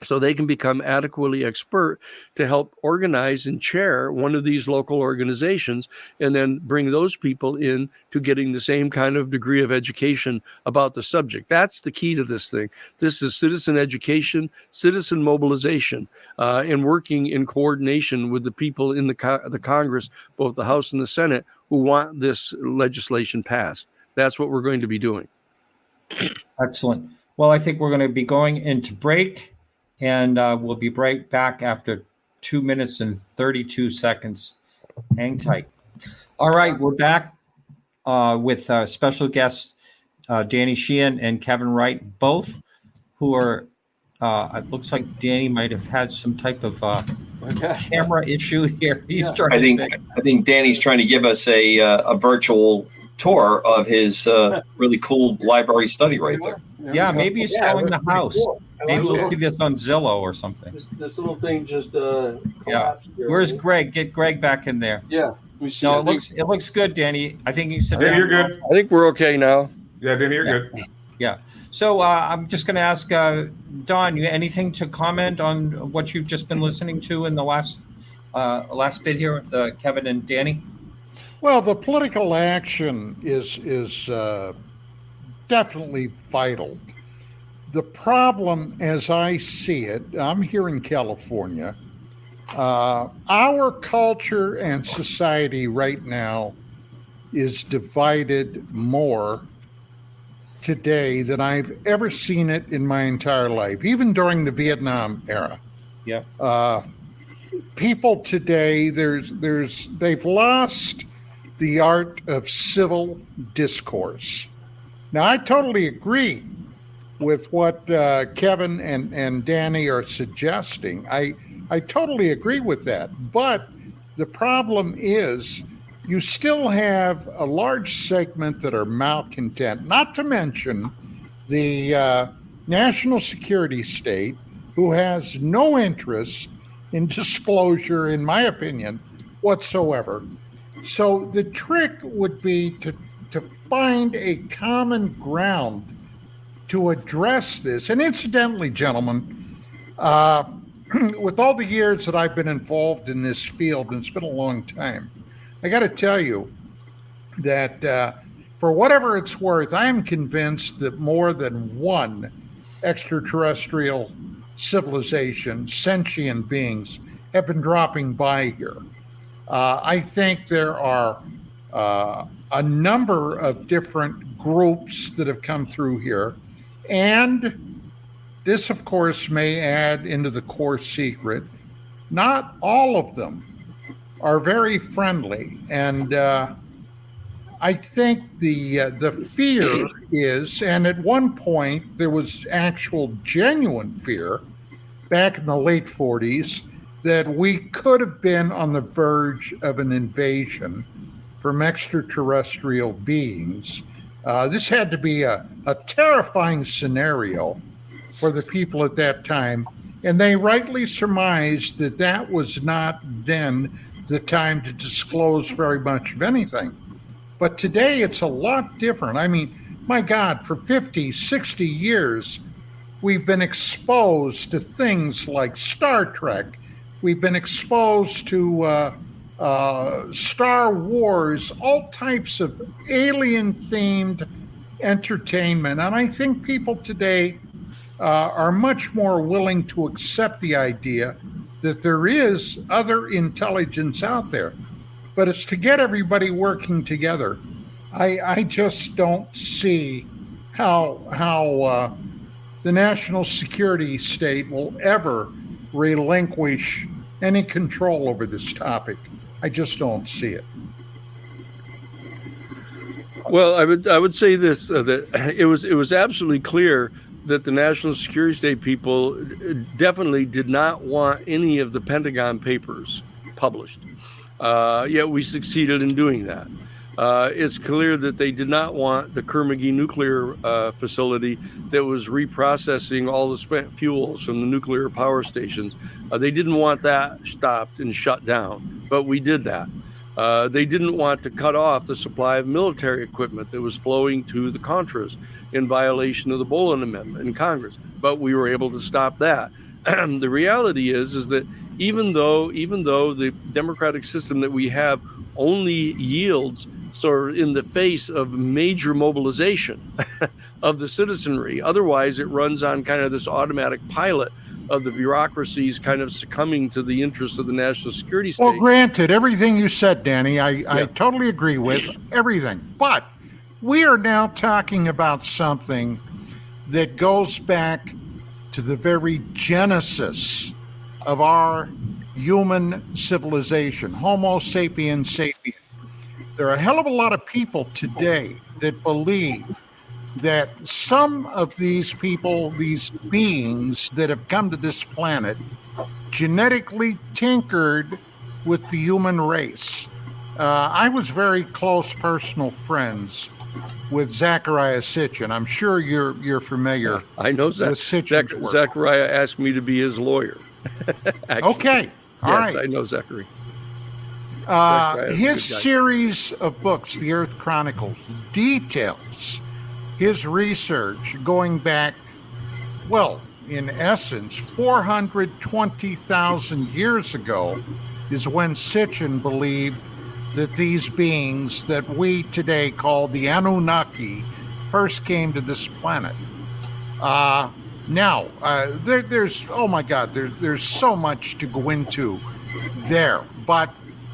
so they can become adequately expert to help organize and chair one of these local organizations, and then bring those people in to getting the same kind of degree of education about the subject. That's the key to this thing. This is citizen education, citizen mobilization, and working in coordination with the people in the Congress, both the House and the Senate, who want this legislation passed. That's what we're going to be doing. Excellent. Well, I think we're going to be going into break. And we'll be right back after 2 minutes and 32 seconds. Hang tight. All right, we're back with special guests, Danny Sheehan and Kevin Wright, both who are, it looks like Danny might have had some type of camera issue here. He's trying I think Danny's trying to give us a virtual tour of his really cool library study right there. Yeah, maybe he's selling the house. Cool. Maybe we'll see this on Zillow or something. This little thing just collapsed. Yeah. Where's Greg? Get Greg back in there. Yeah. It looks good, Danny. I think you said. Yeah, you're good. I think we're okay now. Yeah, Danny, you're good. Yeah. So I'm just going to ask Don, you anything to comment on what you've just been listening to in the last bit here with Kevin and Danny? Well, the political action is definitely vital. The problem, as I see it, I'm here in California. Our culture and society right now is divided more today than I've ever seen it in my entire life, even during the Vietnam era. Yeah. People today, they've lost the art of civil discourse. Now, I totally agree with what Kevin and Danny are suggesting. I totally agree with that. But the problem is you still have a large segment that are malcontent, not to mention the national security state, who has no interest in disclosure, in my opinion, whatsoever. So the trick would be to find a common ground to address this. And incidentally, gentlemen, with all the years that I've been involved in this field, and it's been a long time, I got to tell you that for whatever it's worth, I am convinced that more than one extraterrestrial civilization, sentient beings, have been dropping by here. I think there are a number of different groups that have come through here. And this, of course, may add into the core secret. Not all of them are very friendly. And I think the fear is, and at one point there was actual genuine fear back in the late 40s, that we could have been on the verge of an invasion from extraterrestrial beings. This had to be a terrifying scenario for the people at that time, and they rightly surmised that that was not then the time to disclose very much of anything. But today it's a lot different. I mean, my God, for 50, 60 years, we've been exposed to things like Star Trek. We've been exposed to Star Wars, all types of alien-themed entertainment. And I think people today are much more willing to accept the idea that there is other intelligence out there. But it's to get everybody working together. I just don't see how the national security state will ever relinquish any control over this topic. I just don't see it. Well, I would say this, that it was absolutely clear that the national security state people definitely did not want any of the Pentagon papers published. Yet we succeeded in doing that. It's clear that they did not want the Kerr-McGee nuclear facility that was reprocessing all the spent fuels from the nuclear power stations. They didn't want that stopped and shut down, but we did that. They didn't want to cut off the supply of military equipment that was flowing to the Contras in violation of the Boland Amendment in Congress, but we were able to stop that. The reality is that even though the democratic system that we have only yields sort of in the face of major mobilization of the citizenry, otherwise it runs on kind of this automatic pilot of the bureaucracies kind of succumbing to the interests of the national security state. Well, granted, everything you said, Danny, I totally agree with everything. But we are now talking about something that goes back to the very genesis of our human civilization, Homo sapiens sapiens. There are a hell of a lot of people today that believe that some of these people, these beings that have come to this planet, genetically tinkered with the human race. I was very close personal friends with Zachariah Sitchin. I'm sure you're familiar. I know with Sitchin's work. Zachariah asked me to be his lawyer. Okay, all right. I know Zachary. His series of books, The Earth Chronicles, details his research going back, well, in essence, 420,000 years ago is when Sitchin believed that these beings that we today call the Anunnaki first came to this planet. Now, there's, oh my God, there's so much to go into there. But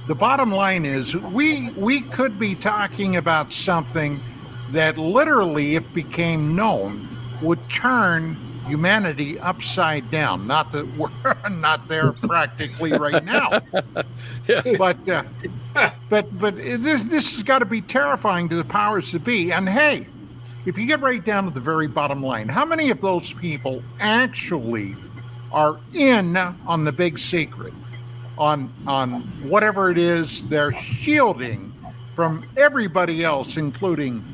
the bottom line is we could be talking about something that literally, if became known, would turn humanity upside down. Not that we're not there practically right now, but this has got to be terrifying to the powers that be. And hey, if you get right down to the very bottom line, how many of those people actually are in on the big secret, on whatever it is they're shielding from everybody else, including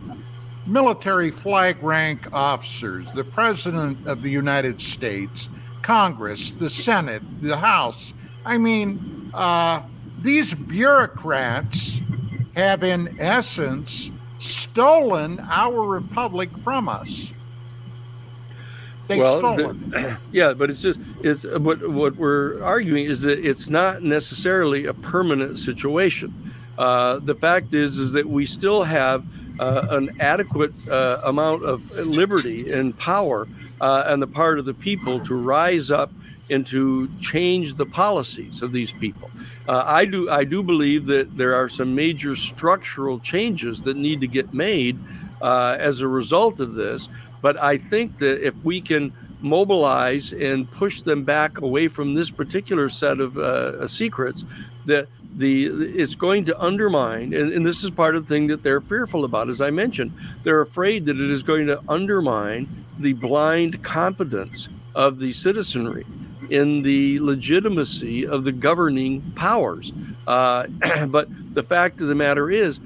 military flag rank officers, the President of the United States, Congress, the Senate, the House? I mean, these bureaucrats have, in essence, stolen our republic from us. They've stolen. Yeah, but it's what we're arguing is that it's not necessarily a permanent situation. The fact is that we still have an adequate amount of liberty and power on the part of the people to rise up and to change the policies of these people. I do believe that there are some major structural changes that need to get made as a result of this. But I think that if we can mobilize and push them back away from this particular set of secrets, that it's going to undermine, and this is part of the thing that they're fearful about. As I mentioned, they're afraid that it is going to undermine the blind confidence of the citizenry in the legitimacy of the governing powers. But the fact of the matter is,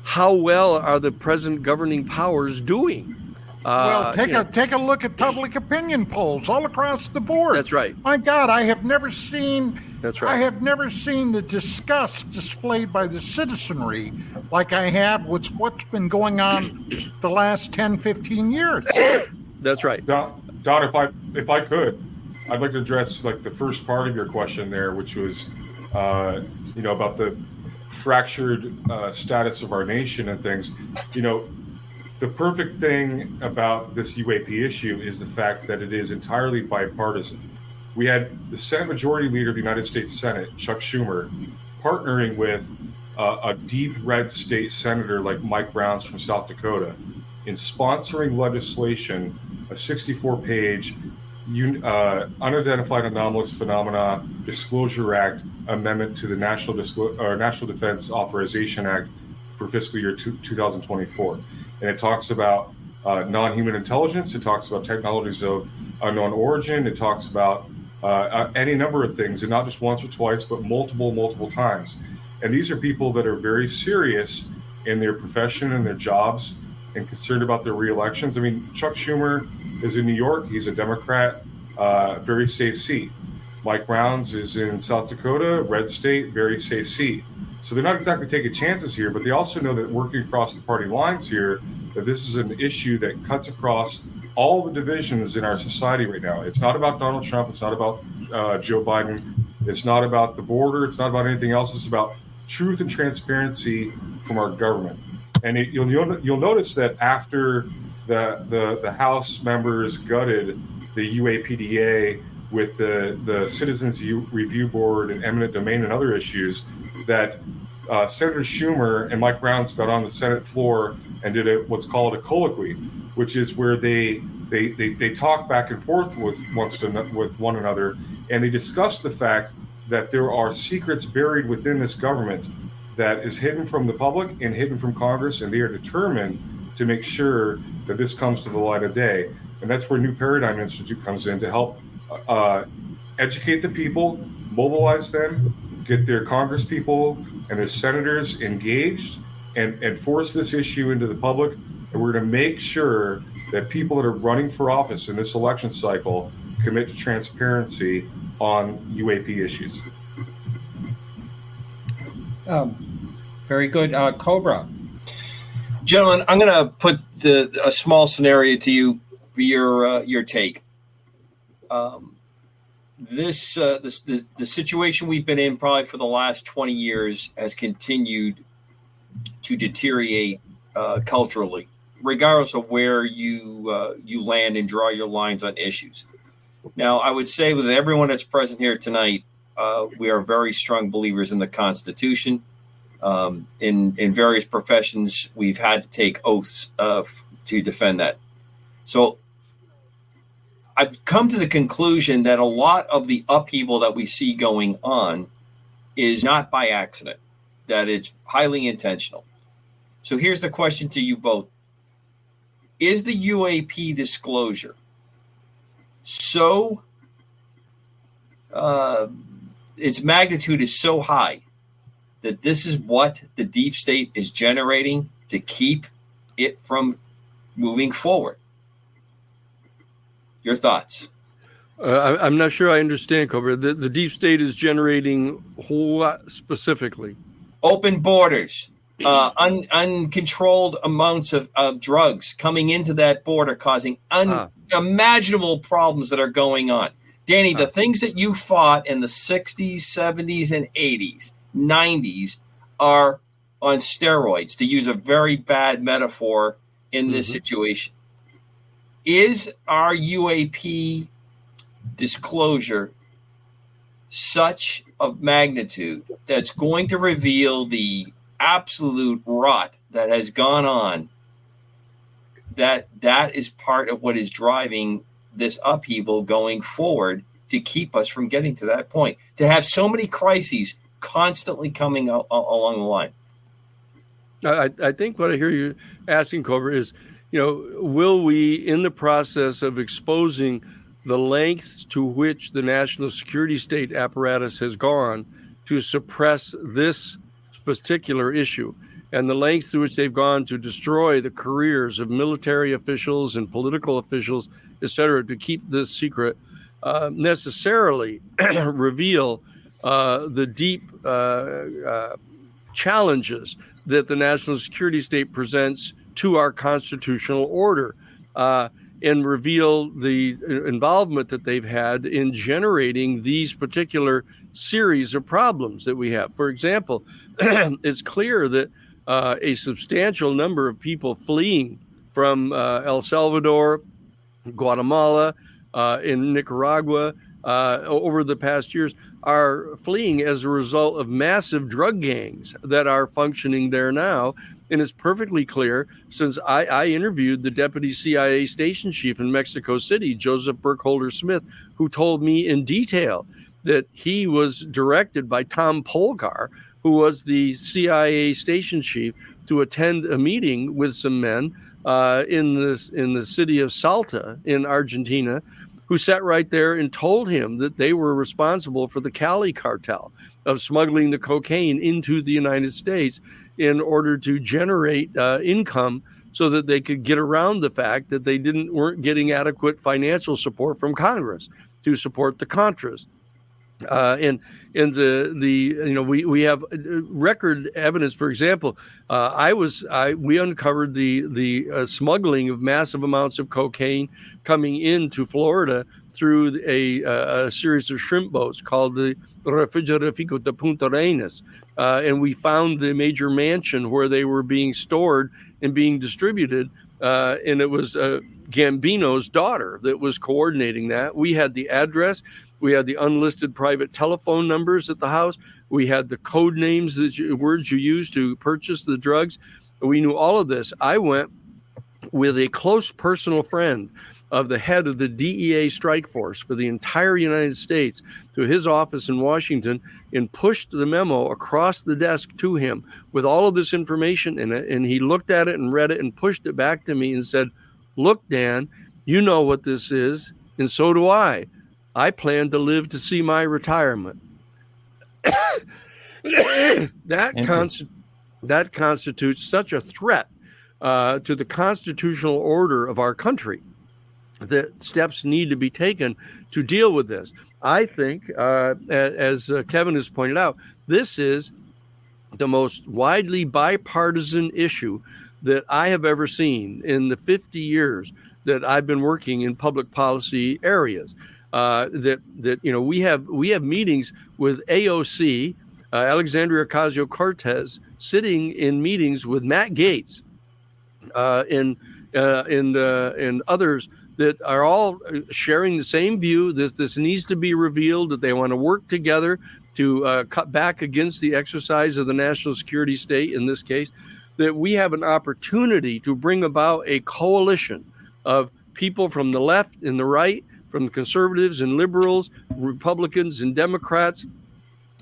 how well are the present governing powers doing? Well, take a look at public opinion polls all across the board. That's right. My God, I have never seen. That's right. I have never seen the disgust displayed by the citizenry like I have with what's been going on the last 10, 15 years. That's right. Don, if I could, I'd like to address like the first part of your question there, which was, about the fractured status of our nation and things. The perfect thing about this UAP issue is the fact that it is entirely bipartisan. We had the Senate Majority Leader of the United States Senate, Chuck Schumer, partnering with a deep red state senator like Mike Brown's from South Dakota in sponsoring legislation, a 64-page Unidentified Anomalous Phenomena Disclosure Act amendment to the National Defense Authorization Act for fiscal year 2024. And it talks about non-human intelligence. It talks about technologies of unknown origin. It talks about any number of things, and not just once or twice, but multiple times. And these are people that are very serious in their profession and their jobs and concerned about their re-elections. I mean, Chuck Schumer is in New York. He's a Democrat, very safe seat. Mike Brown's is in South Dakota, red state, very safe seat. So they're not exactly taking chances here, but they also know that working across the party lines here, that this is an issue that cuts across all the divisions in our society right now. It's not about Donald Trump. It's not about Joe Biden. It's not about the border. It's not about anything else. It's about truth and transparency from our government. And you'll notice that after the House members gutted the UAPDA with the Citizens Review Board and eminent domain and other issues, that Senator Schumer and Mike Brown got on the Senate floor and did what's called a colloquy, which is where they talk back and forth with one another, and they discuss the fact that there are secrets buried within this government that is hidden from the public and hidden from Congress, and they are determined to make sure that this comes to the light of day. And that's where New Paradigm Institute comes in to help educate the people, mobilize them, get their Congress people and their senators engaged, and force this issue into the public. And we're going to make sure that people that are running for office in this election cycle commit to transparency on UAP issues. Very good. Cobra. Gentlemen, I'm going to put a small scenario to you for your take. The situation we've been in probably for the last 20 years has continued to deteriorate culturally, regardless of where you land and draw your lines on issues. Now, I would say with everyone that's present here tonight, we are very strong believers in the Constitution. In various professions, we've had to take oaths to defend that. So I've come to the conclusion that a lot of the upheaval that we see going on is not by accident, that it's highly intentional. So here's the question to you both. Is the UAP disclosure so, its magnitude is so high that this is what the deep state is generating to keep it from moving forward? Your thoughts? I'm not sure I understand, Cobra. The deep state is generating what specifically? Open borders, uncontrolled amounts of drugs coming into that border, causing unimaginable problems that are going on. Danny, the things that you fought in the 60s, 70s, and 80s, 90s are on steroids, to use a very bad metaphor in this situation. Is our UAP disclosure such a magnitude that's going to reveal the absolute rot that has gone on, that is part of what is driving this upheaval going forward to keep us from getting to that point, to have so many crises constantly coming along the line? I think what I hear you asking, Cobra, is, will we, in the process of exposing the lengths to which the national security state apparatus has gone to suppress this particular issue, and the lengths to which they've gone to destroy the careers of military officials and political officials, et cetera, to keep this secret, necessarily reveal the deep challenges that the national security state presents to our constitutional order, and reveal the involvement that they've had in generating these particular series of problems that we have. For example, it's clear that a substantial number of people fleeing from El Salvador, Guatemala, in Nicaragua over the past years are fleeing as a result of massive drug gangs that are functioning there now. And it's perfectly clear, since I interviewed the deputy CIA station chief in Mexico City, Joseph Burkholder Smith, who told me in detail that he was directed by Tom Polgar, who was the CIA station chief, to attend a meeting with some men in the city of Salta in Argentina, who sat right there and told him that they were responsible for the Cali cartel of smuggling the cocaine into the United States in order to generate income so that they could get around the fact that they weren't getting adequate financial support from Congress to support the Contras. And we have record evidence. For example, we uncovered the smuggling of massive amounts of cocaine coming into Florida through a series of shrimp boats called the Refrigerafico de Punta Arenas, and we found the major mansion where they were being stored and being distributed. And it was Gambino's daughter that was coordinating that. We had the address. We had the unlisted private telephone numbers at the house. We had the code names, words you used to purchase the drugs. We knew all of this. I went with a close personal friend of the head of the DEA strike force for the entire United States to his office in Washington and pushed the memo across the desk to him with all of this information in it. And he looked at it and read it and pushed it back to me and said, "Look, Dan, you know what this is, and so do I. I plan to live to see my retirement." That constitutes such a threat to the constitutional order of our country that steps need to be taken to deal with this. I think, as Kevin has pointed out, this is the most widely bipartisan issue that I have ever seen in the 50 years that I've been working in public policy areas. We have meetings with AOC, Alexandria Ocasio-Cortez, sitting in meetings with Matt Gaetz, and others that are all sharing the same view that this needs to be revealed, that they want to work together to cut back against the exercise of the national security state in this case, that we have an opportunity to bring about a coalition of people from the left and the right, from conservatives and liberals, Republicans and Democrats,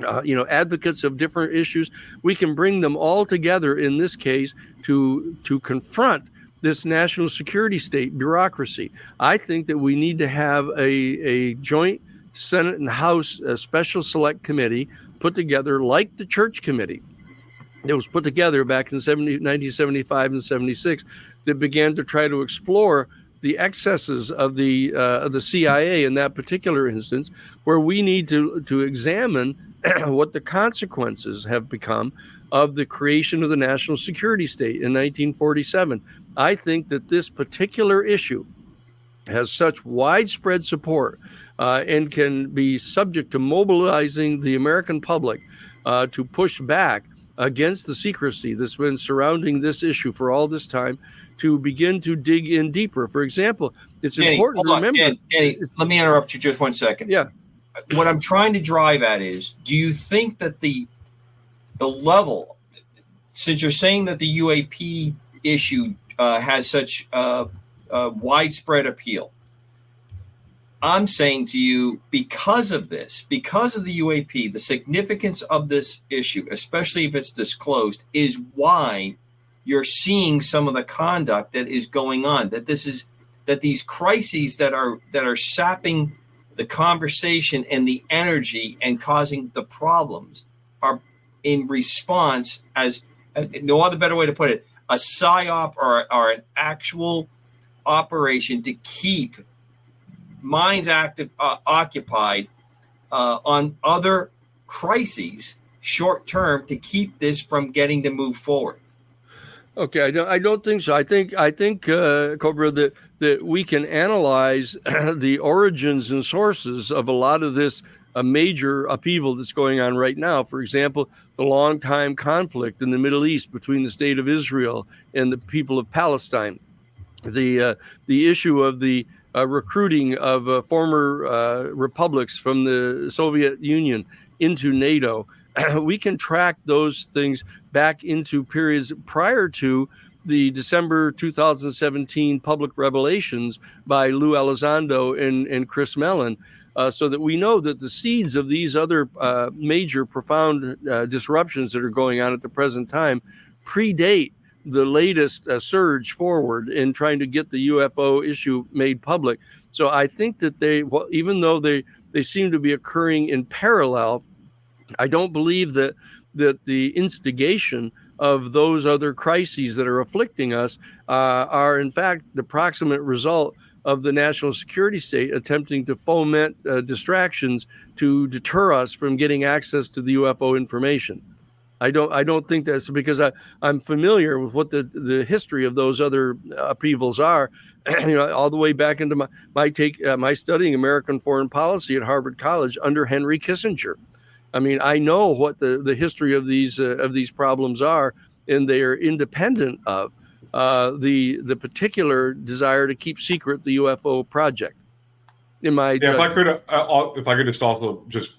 advocates of different issues. We can bring them all together in this case to confront this national security state bureaucracy. I think that we need to have a joint Senate and House special select committee put together like the Church Committee. It was put together back in 1975 and 76 that began to try to explore the excesses of the CIA in that particular instance, where we need to examine what the consequences have become of the creation of the national security state in 1947. I think that this particular issue has such widespread support and can be subject to mobilizing the American public to push back against the secrecy that's been surrounding this issue for all this time, to begin to dig in deeper. For example, it's important to remember. Danny, let me interrupt you just 1 second. Yeah. What I'm trying to drive at is, do you think that the level, since you're saying that the UAP issue has such widespread appeal, I'm saying to you, because of this, because of the UAP, the significance of this issue, especially if it's disclosed, is why you're seeing some of the conduct that is going on, that this is that these crises that are sapping the conversation and the energy and causing the problems are in response, as no other better way to put it, a psyop or an actual operation to keep minds occupied on other crises short term to keep this from getting to move forward. Okay, I don't think so. I think Cobra, that we can analyze the origins and sources of a lot of this major upheaval that's going on right now. For example, the long-time conflict in the Middle East between the state of Israel and the people of Palestine, the issue of the recruiting of former republics from the Soviet Union into NATO. We can track those things back into periods prior to the December 2017 public revelations by Lou Elizondo and Chris Mellon, so that we know that the seeds of these other major, profound disruptions that are going on at the present time predate the latest surge forward in trying to get the UFO issue made public. So I think that even though they seem to be occurring in parallel, I don't believe that the instigation of those other crises that are afflicting us are in fact the proximate result of the national security state attempting to foment distractions to deter us from getting access to the UFO information. I don't think that's because I'm familiar with what the history of those other upheavals are, all the way back into my studying American foreign policy at Harvard College under Henry Kissinger. I mean, I know what the history of these problems are, and they are independent of the particular desire to keep secret the UFO project. If I could just also just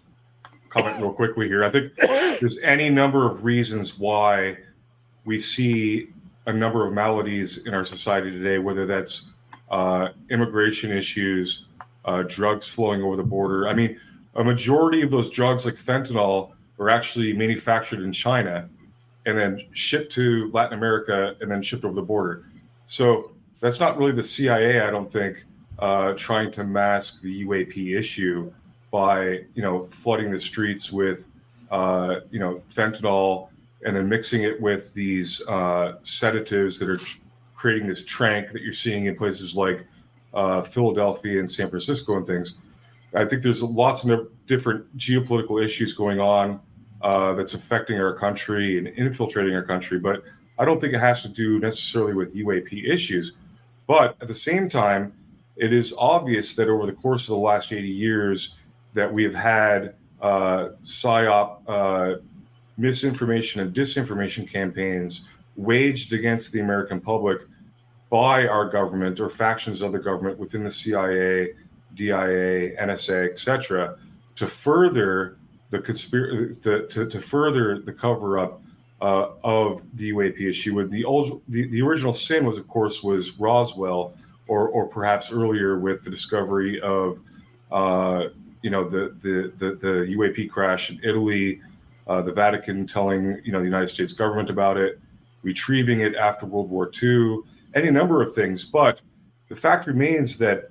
comment real quickly here. I think there's any number of reasons why we see a number of maladies in our society today, whether that's immigration issues, drugs flowing over the border. I mean, a majority of those drugs, like fentanyl, are actually manufactured in China and then shipped to Latin America and then shipped over the border. So that's not really the CIA, I don't think, trying to mask the UAP issue by, flooding the streets with, fentanyl and then mixing it with these sedatives that are creating this trank that you're seeing in places like Philadelphia and San Francisco and things. I think there's lots of different geopolitical issues going on that's affecting our country and infiltrating our country, but I don't think it has to do necessarily with UAP issues. But at the same time, it is obvious that over the course of the last 80 years that we have had PSYOP misinformation and disinformation campaigns waged against the American public by our government or factions of the government within the CIA, DIA, NSA, etc., to further the to further the cover up of the UAP issue. With the original sin was, of course, was Roswell, or perhaps earlier with the discovery of the UAP crash in Italy, the Vatican telling the United States government about it, retrieving it after World War II, any number of things. But the fact remains that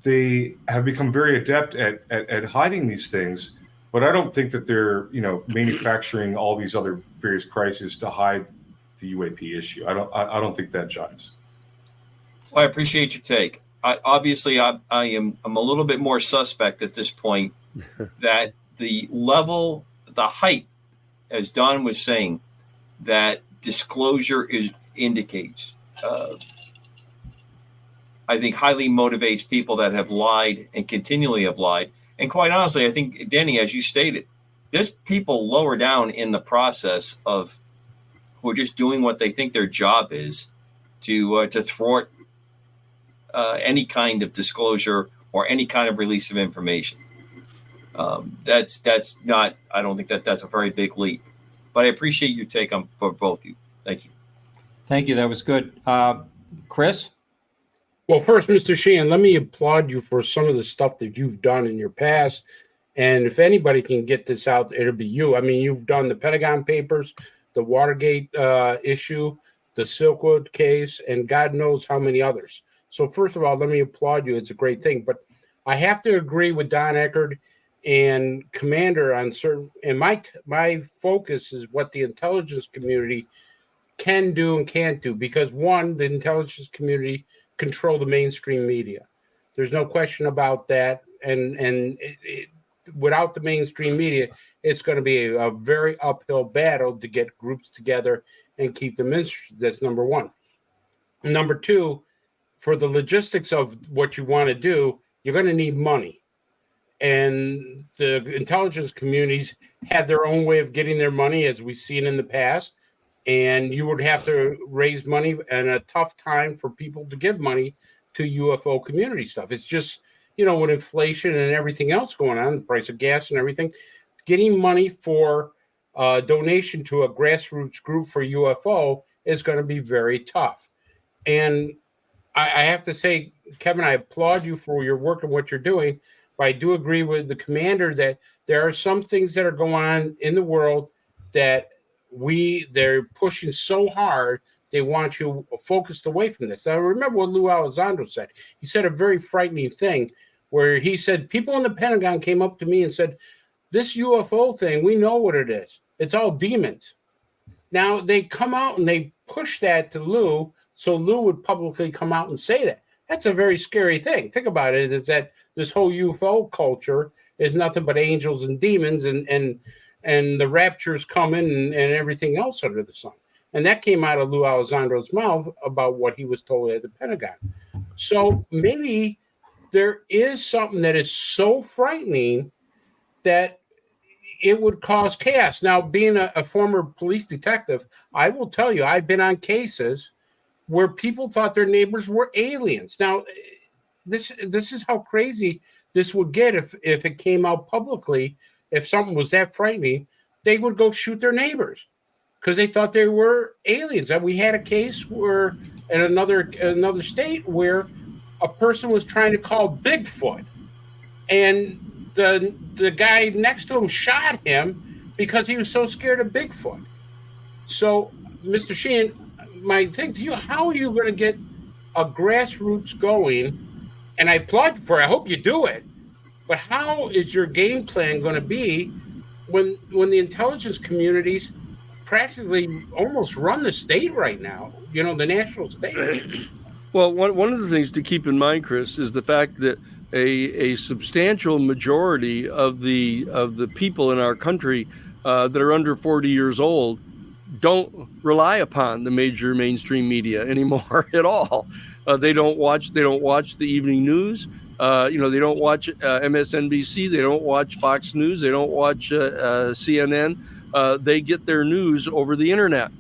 they have become very adept at hiding these things. But I don't think that they're manufacturing all these other various crises to hide the UAP issue. I don't think that jives. Well, I appreciate your take. I'm a little bit more suspect at this point that the height, as Don was saying, that disclosure indicates, I think highly motivates people that have lied and continually have lied. And quite honestly, I think, Denny, as you stated, there's people lower down in the process of who are just doing what they think their job is to thwart any kind of disclosure or any kind of release of information. That's not. I don't think that's a very big leap. But I appreciate your take on for both of you. Thank you. Thank you. That was good. Chris? Well, first, Mr. Sheehan, let me applaud you for some of the stuff that you've done in your past. And if anybody can get this out, it'll be you. I mean, you've done the Pentagon Papers, the Watergate issue, the Silkwood case, and God knows how many others. So first of all, let me applaud you. It's a great thing. But I have to agree with Don Eckert and Commander on certain, and my focus is what the intelligence community can do and can't do, because one, the intelligence community control the mainstream media. There's no question about that. And without the mainstream media, it's going to be a very uphill battle to get groups together and keep them interested. That's number one. Number two, for the logistics of what you want to do, you're going to need money. And the intelligence communities have their own way of getting their money, as we've seen in the past. And you would have to raise money, and a tough time for people to give money to UFO community stuff. It's just, with inflation and everything else going on, the price of gas and everything, getting money for donation to a grassroots group for UFO is going to be very tough. And I have to say, Kevin, I applaud you for your work and what you're doing, but I do agree with the commander that there are some things that are going on in the world that they're pushing so hard, they want you focused away from this. I remember what Lou Elizondo said. He said a very frightening thing where he said, people in the Pentagon came up to me and said, this UFO thing, we know what it is. It's all demons. Now they come out and they push that to Lou, so Lou would publicly come out and say that. That's a very scary thing. Think about it, is that this whole UFO culture is nothing but angels and demons, and the rapture's coming and everything else under the sun. And that came out of Lou Elizondo's mouth about what he was told at the Pentagon. So maybe there is something that is so frightening that it would cause chaos. Now, being a former police detective, I will tell you, I've been on cases where people thought their neighbors were aliens. Now, this is how crazy this would get if it came out publicly. If something was that frightening, they would go shoot their neighbors because they thought they were aliens. And we had a case where in another state where a person was trying to call Bigfoot, and the guy next to him shot him because he was so scared of Bigfoot. So, Mr. Sheehan, my thing to you, how are you going to get a grassroots going? And I applaud you for it. I hope you do it. But how is your game plan going to be when the intelligence communities practically almost run the state right now, the national state? Well, one of the things to keep in mind, Chris, is the fact that a substantial majority of the people in our country that are under 40 years old don't rely upon the major mainstream media anymore at all. They don't watch the evening news. They don't watch MSNBC. They don't watch Fox News. They don't watch CNN. They get their news over the internet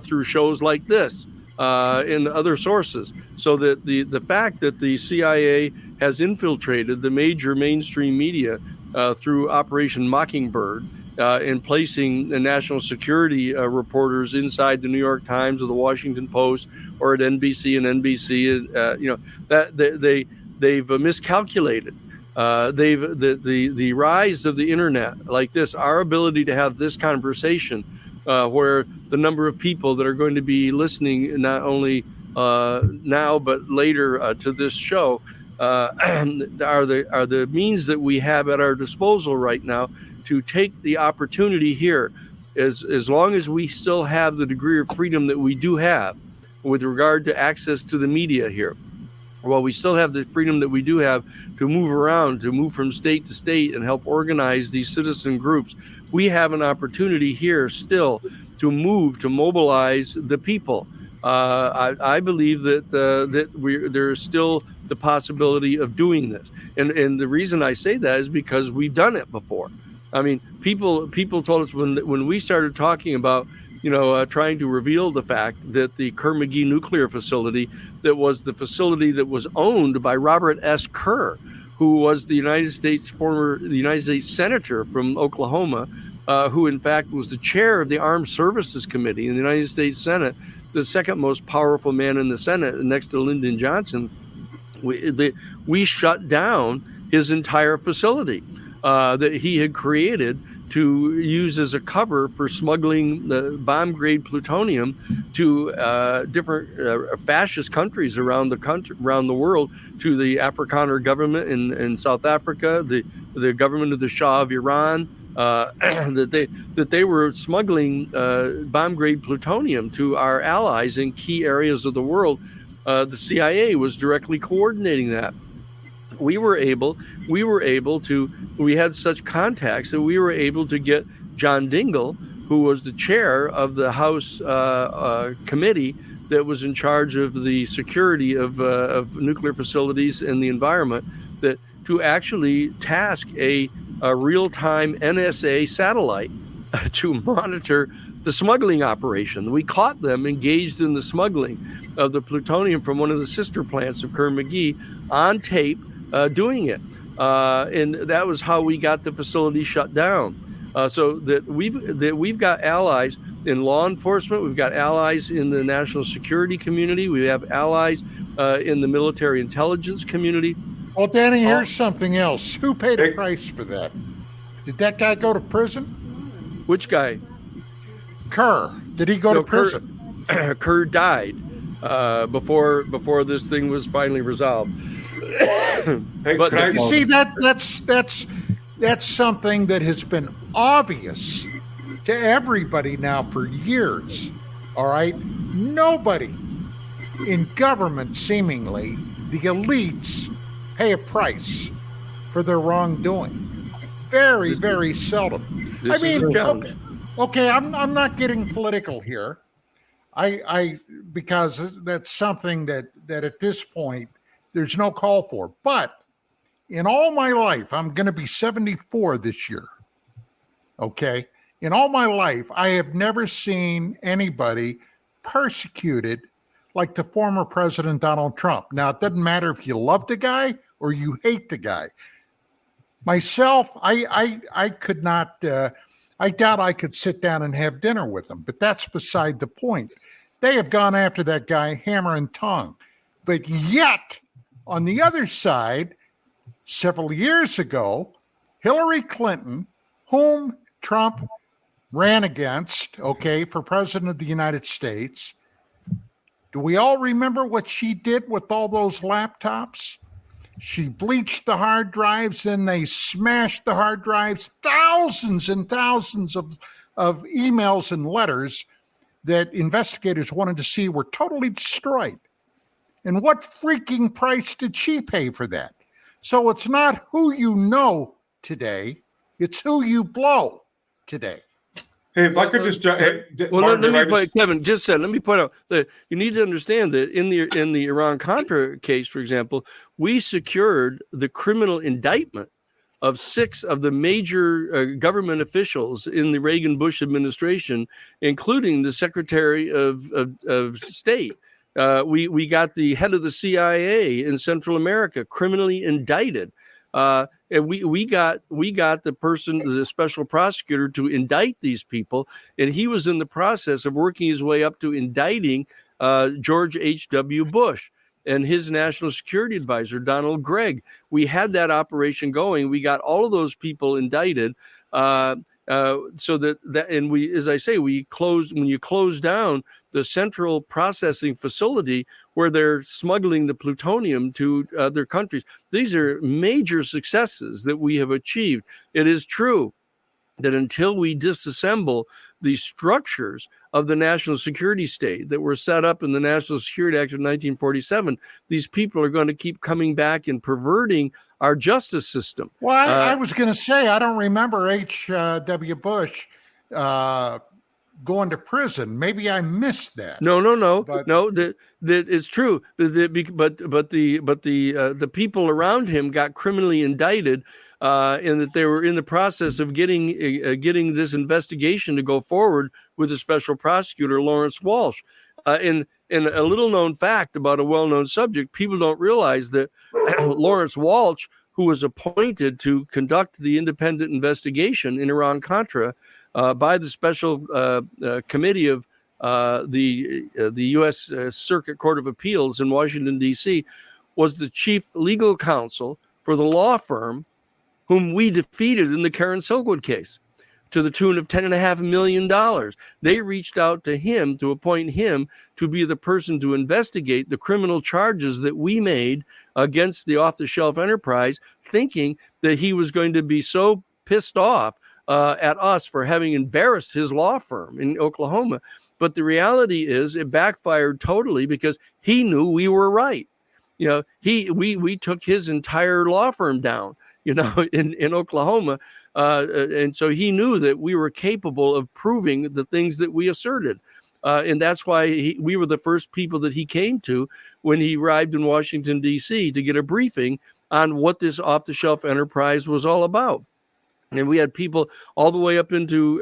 through shows like this and other sources. So that the fact that the CIA has infiltrated the major mainstream media through Operation Mockingbird in placing the national security reporters inside the New York Times or the Washington Post or at NBC and NBC, that they've miscalculated. The rise of the internet like this, our ability to have this conversation, where the number of people that are going to be listening not only now but later to this show are the means that we have at our disposal right now to take the opportunity here, as long as we still have the degree of freedom that we do have with regard to access to the media here. While we still have the freedom that we do have to move around, to move from state to state and help organize these citizen groups, we have an opportunity here still to mobilize the people. I believe that there's still the possibility of doing this. And the reason I say that is because we've done it before. I mean, people told us when we started talking about, trying to reveal the fact that the Kerr-McGee nuclear facility, that was the facility that was owned by Robert S. Kerr, who was the United States Senator from Oklahoma, who in fact was the chair of the Armed Services Committee in the United States Senate, the second most powerful man in the Senate next to Lyndon Johnson. We shut down his entire facility that he had created to use as a cover for smuggling the bomb-grade plutonium to different fascist countries around the world, to the Afrikaner government in South Africa, the government of the Shah of Iran, that they were smuggling bomb-grade plutonium to our allies in key areas of the world. The CIA was directly coordinating that. We had such contacts that we were able to get John Dingell, who was the chair of the House committee that was in charge of the security of nuclear facilities and the environment, to actually task a real-time NSA satellite to monitor the smuggling operation. We caught them engaged in the smuggling of the plutonium from one of the sister plants of Kerr-McGee on tape, doing it. And that was how we got the facility shut down. So that we've got allies in law enforcement, we've got allies in the national security community, we have allies in the military intelligence community. Well, Danny, here's something else. Who paid a price for that? Did that guy go to prison? Which guy? Kerr. Did he go to prison? Kerr died before this thing was finally resolved. But you see, that's something that has been obvious to everybody now for years. All right, nobody in government, seemingly the elites, pay a price for their wrongdoing. Very, very seldom. I mean, okay, I'm not getting political here. Because that's something that at this point there's no call for. But in all my life, I'm going to be 74 this year. Okay. In all my life, I have never seen anybody persecuted like the former President Donald Trump. Now, it doesn't matter if you love the guy or you hate the guy. Myself, I could not, I doubt I could sit down and have dinner with him, but that's beside the point. They have gone after that guy hammer and tongue. But yet, on the other side, several years ago, Hillary Clinton, whom Trump ran against, okay, for president of the United States, do we all remember what she did with all those laptops? She bleached the hard drives, then they smashed the hard drives, thousands and thousands of emails and letters that investigators wanted to see were totally destroyed. And what freaking price did she pay for that? So it's not who you know today, it's who you blow today. Hey, if I could just let me point out that you need to understand that in the Iran-Contra case, for example, we secured the criminal indictment of 6 of the major government officials in the Reagan-Bush administration, including the Secretary of State. We got the head of the CIA in Central America criminally indicted. And we got the special prosecutor to indict these people, and he was in the process of working his way up to indicting George H.W. Bush and his national security advisor, Donald Gregg. We had that operation going. We got all of those people indicted. So that and we, as I say, when you close down the central processing facility where they're smuggling the plutonium to other countries. These are major successes that we have achieved. It is true that until we disassemble the structures of the national security state that were set up in the National Security Act of 1947, these people are going to keep coming back and perverting our justice system. Well, I was going to say, I don't remember H.W. Bush going to prison. Maybe I missed that. No. That it's true. But the people around him got criminally indicted, and that they were in the process of getting this investigation to go forward with a special prosecutor, Lawrence Walsh. And a little known fact about a well-known subject, people don't realize that Lawrence Walsh, who was appointed to conduct the independent investigation in Iran-Contra by the special committee of the U.S. Circuit Court of Appeals in Washington, D.C., was the chief legal counsel for the law firm whom we defeated in the Karen Silkwood case. to the tune of $10.5 million. They reached out to him to appoint him to be the person to investigate the criminal charges that we made against the off-the-shelf enterprise, thinking that he was going to be so pissed off at us for having embarrassed his law firm in Oklahoma. But the reality is it backfired totally because he knew we were right. We took his entire law firm down, in Oklahoma. And so he knew that we were capable of proving the things that we asserted. And that's why we were the first people that he came to when he arrived in Washington, D.C. to get a briefing on what this off-the-shelf enterprise was all about. And we had people all the way up into,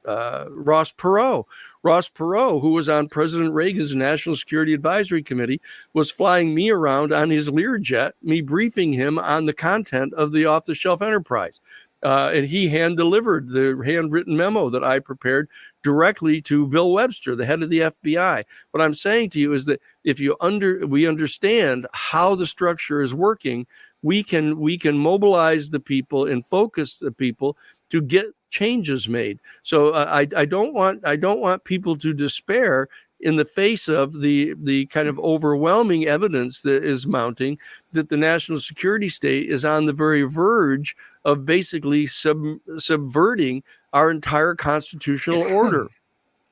Ross Perot. Ross Perot, who was on President Reagan's National Security Advisory Committee, was flying me around on his Learjet, me briefing him on the content of the off-the-shelf enterprise. And he hand-delivered the handwritten memo that I prepared directly to Bill Webster, the head of the FBI. What I'm saying to you is that if we understand how the structure is working, we can mobilize the people and focus the people to get changes made. So I don't want people to despair in the face of the kind of overwhelming evidence that is mounting that the national security state is on the very verge of basically subverting our entire constitutional order.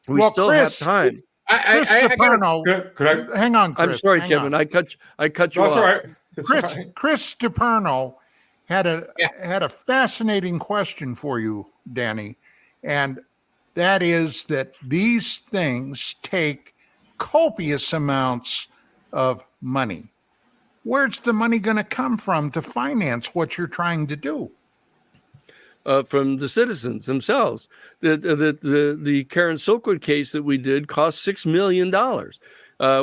We still have time. Chris DiPerno, Could I? hang on, Chris. I'm sorry, hang Kevin. on. I cut you No, it's off. all right. It's all Chris right. Chris DiPerno had a fascinating question for you, Danny, and that is that these things take copious amounts of money. Where's the money going to come from to finance what you're trying to do? From the citizens themselves. The Karen Silkwood case that we did cost $6 million.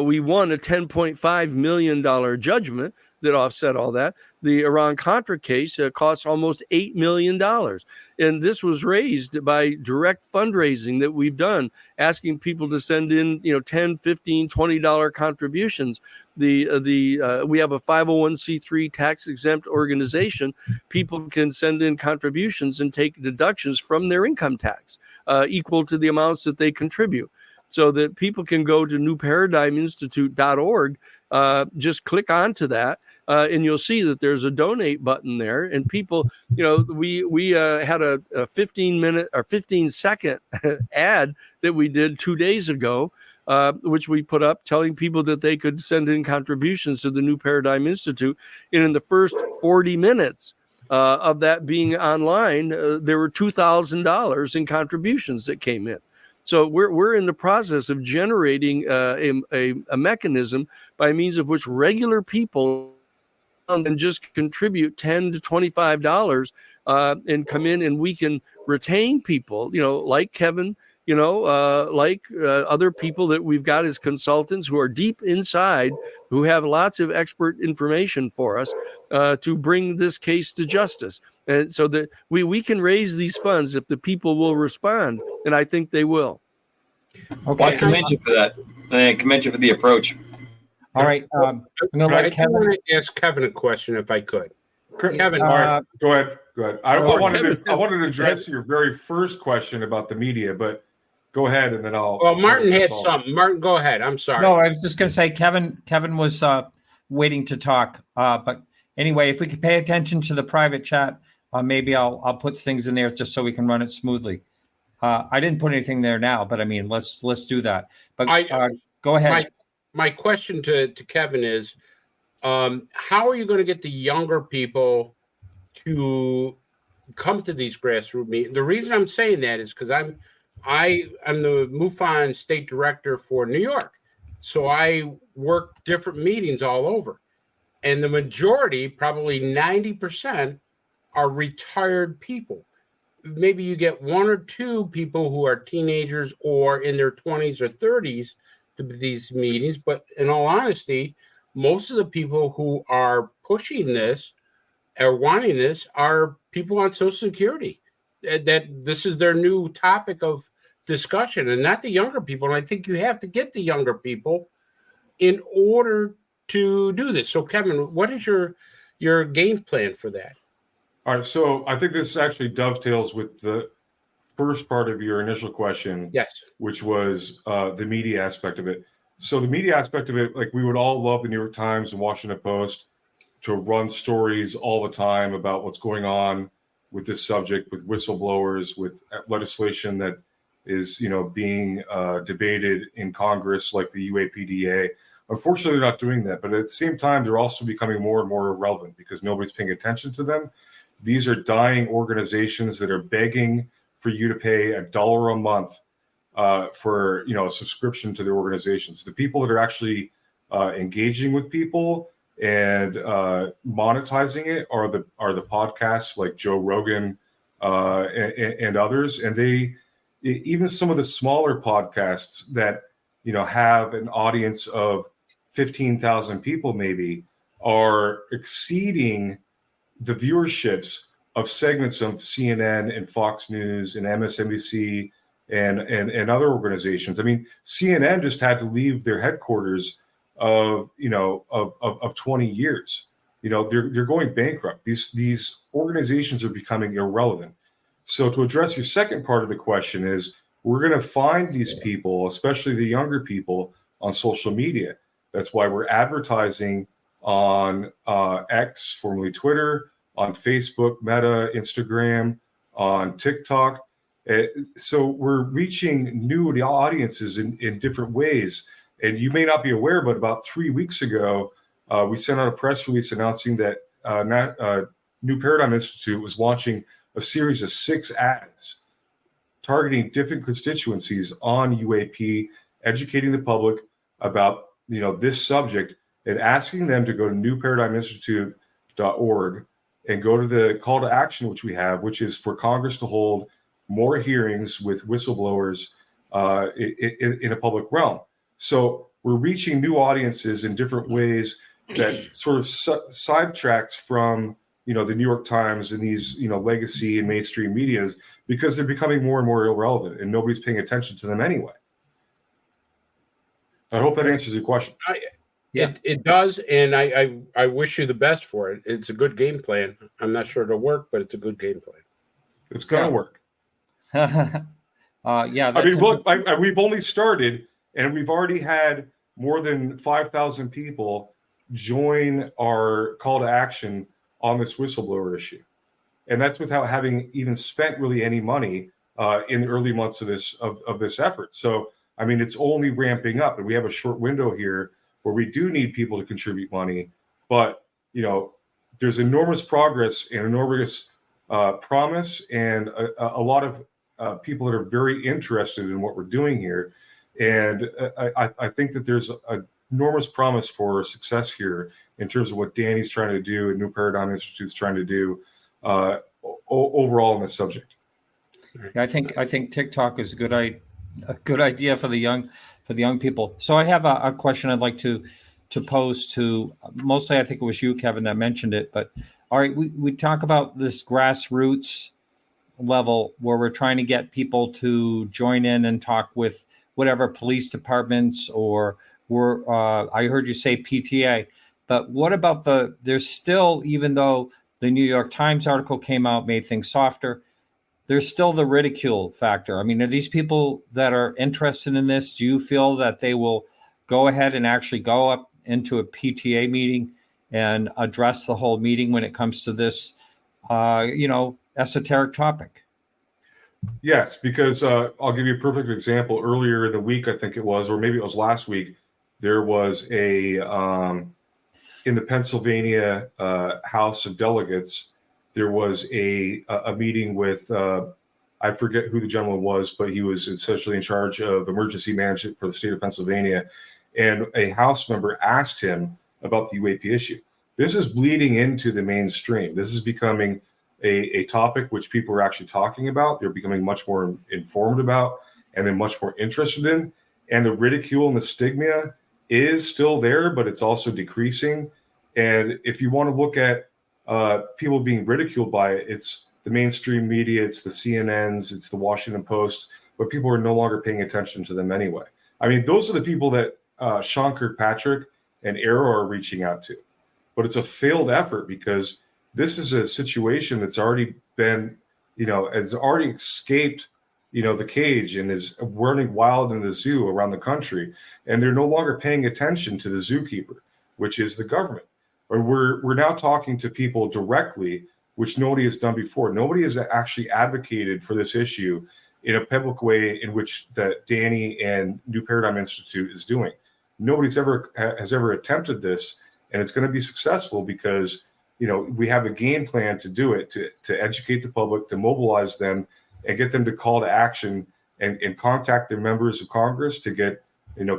We won a $10.5 million judgment that offset all that. The Iran-Contra case cost almost $8 million. And this was raised by direct fundraising that we've done, asking people to send in, $10, $15, $20 contributions. We have a 501c3 tax-exempt organization. People can send in contributions and take deductions from their income tax equal to the amounts that they contribute. So that people can go to newparadigminstitute.org, just click onto that, and you'll see that there's a donate button there. And people, we had a 15-minute or 15-second ad that we did 2 days ago, which we put up telling people that they could send in contributions to the New Paradigm Institute. And in the first 40 minutes of that being online, there were $2,000 in contributions that came in. So we're in the process of generating a mechanism by means of which regular people can just contribute $10 to $25 and come in, and we can retain people, like Kevin, like other people that we've got as consultants who are deep inside, who have lots of expert information for us to bring this case to justice. And so that we can raise these funds if the people will respond, and I think they will. Okay. Well, I commend you for that. And I commend you for the approach. All right. I'm going to let Kevin. want to ask Kevin a question if I could. Kevin, All right, go ahead. I wanted to address Kevin. your very first question about the media, but go ahead and then I'll. Well, Martin had something. Martin, go ahead. I'm sorry. No, I was just going to say Kevin was waiting to talk. But anyway, if we could pay attention to the private chat, maybe I'll put things in there just so we can run it smoothly. I didn't put anything there now, but I mean, let's do that. But go ahead. My question to Kevin is, how are you going to get the younger people to come to these grassroots meetings? The reason I'm saying that is because I'm the MUFON state director for New York. So I work different meetings all over. And the majority, probably 90%, are retired people. Maybe you get one or two people who are teenagers or in their 20s or 30s to these meetings. But in all honesty, most of the people who are pushing this or wanting this are people on Social Security. That this is their new topic of discussion, and not the younger people. And I think you have to get the younger people in order to do this. So, Kevin, what is your game plan for that? All right, so I think this actually dovetails with the first part of your initial question, Yes. which was the media aspect of it. So the media aspect of it, like we would all love the New York Times and Washington Post to run stories all the time about what's going on with this subject, with whistleblowers, with legislation that is, being debated in Congress, like the UAPDA. Unfortunately, they're not doing that. But at the same time, they're also becoming more and more irrelevant because nobody's paying attention to them. These are dying organizations that are begging for you to pay $1 a month for a subscription to their organizations. The people that are actually engaging with people and monetizing it are the podcasts like Joe Rogan and others. And they, even some of the smaller podcasts that have an audience of 15,000 people maybe, are exceeding the viewerships of segments of CNN and Fox News and MSNBC and other organizations. I mean, CNN just had to leave their headquarters of 20 years. They're going bankrupt. These organizations are becoming irrelevant. So to address your second part of the question is, we're going to find these people, especially the younger people, on social media. That's why we're advertising on X, formerly Twitter, on Facebook, Meta, Instagram, on TikTok. So we're reaching new audiences in different ways. And you may not be aware, but about 3 weeks ago, we sent out a press release announcing that New Paradigm Institute was launching a series of 6 ads targeting different constituencies on UAP, educating the public about this subject, and asking them to go to newparadigminstitute.org and go to the call to action, which we have, which is for Congress to hold more hearings with whistleblowers in a public realm. So we're reaching new audiences in different ways that sort of sidetracks from the New York Times and these legacy and mainstream medias, because they're becoming more and more irrelevant and nobody's paying attention to them anyway. I hope that answers your question. It does, and I wish you the best for it. It's a good game plan. I'm not sure it'll work, but it's a good game plan. It's going to work. Yeah. I mean, look, we've only started, and we've already had more than 5,000 people join our call to action on this whistleblower issue. And that's without having even spent really any money in the early months of this effort. So, I mean, it's only ramping up, and we have a short window here where we do need people to contribute money. But, there's enormous progress and enormous promise, and a lot of people that are very interested in what we're doing here. And I think that there's an enormous promise for success here in terms of what Danny's trying to do and New Paradigm Institute's trying to do overall in this subject. Yeah, I think TikTok is a good idea for the young people. So I have a question I'd like to pose to, mostly I think it was you, Kevin, that mentioned it. But all right, we talk about this grassroots level where we're trying to get people to join in and talk with whatever police departments, or I heard you say PTA. But what about there's still, even though the New York Times article came out, made things softer, there's still the ridicule factor. I mean, are these people that are interested in this, do you feel that they will go ahead and actually go up into a PTA meeting and address the whole meeting when it comes to this, esoteric topic? Yes, because I'll give you a perfect example. Earlier in the week, I think it was, or maybe it was last week, there was in the Pennsylvania House of Delegates, there was a meeting with, I forget who the gentleman was, but he was essentially in charge of emergency management for the state of Pennsylvania. And a House member asked him about the UAP issue. This is bleeding into the mainstream. This is becoming a topic which people are actually talking about. They're becoming much more informed about, and then much more interested in. And the ridicule and the stigma is still there, but it's also decreasing. And if you want to look at people being ridiculed by it, it's the mainstream media, it's the CNNs, it's the Washington Post, but people are no longer paying attention to them anyway. I mean, those are the people that Sean Kirkpatrick and Arrow are reaching out to. But it's a failed effort because this is a situation that's already been, has already escaped, the cage and is running wild in the zoo around the country. And they're no longer paying attention to the zookeeper, which is the government. Or we're now talking to people directly, which nobody has done before. Nobody has actually advocated for this issue in a public way in which that Danny and New Paradigm Institute is doing. Nobody's has ever attempted this, and it's going to be successful because we have a game plan to do it, to educate the public, to mobilize them, and get them to call to action and contact their members of Congress, to get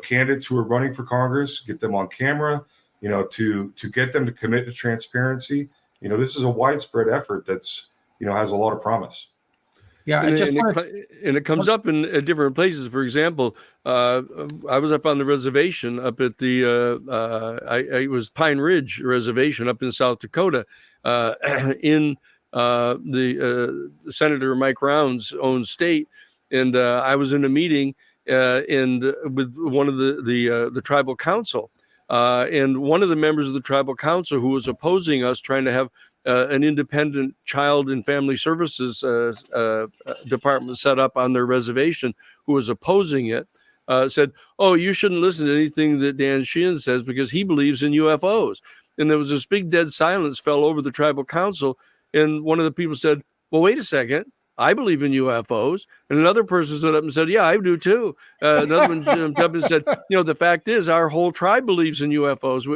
candidates who are running for Congress, get them on camera, to get them to commit to transparency. This is a widespread effort that's has a lot of promise. Yeah, and it comes up in different places. For example, I was up on the reservation up at it was Pine Ridge Reservation up in South Dakota, in the Senator Mike Round's own state, and I was in a meeting and with one of the tribal council, and one of the members of the tribal council who was opposing us trying to have an independent child and family services department set up on their reservation, who was opposing it, said, "Oh, you shouldn't listen to anything that Dan Sheehan says because he believes in UFOs." And there was this big dead silence fell over the tribal council. And one of the people said, "Well, wait a second. I believe in UFOs." And another person stood up and said, "Yeah, I do too." Another one jumped up and said, "The fact is our whole tribe believes in UFOs.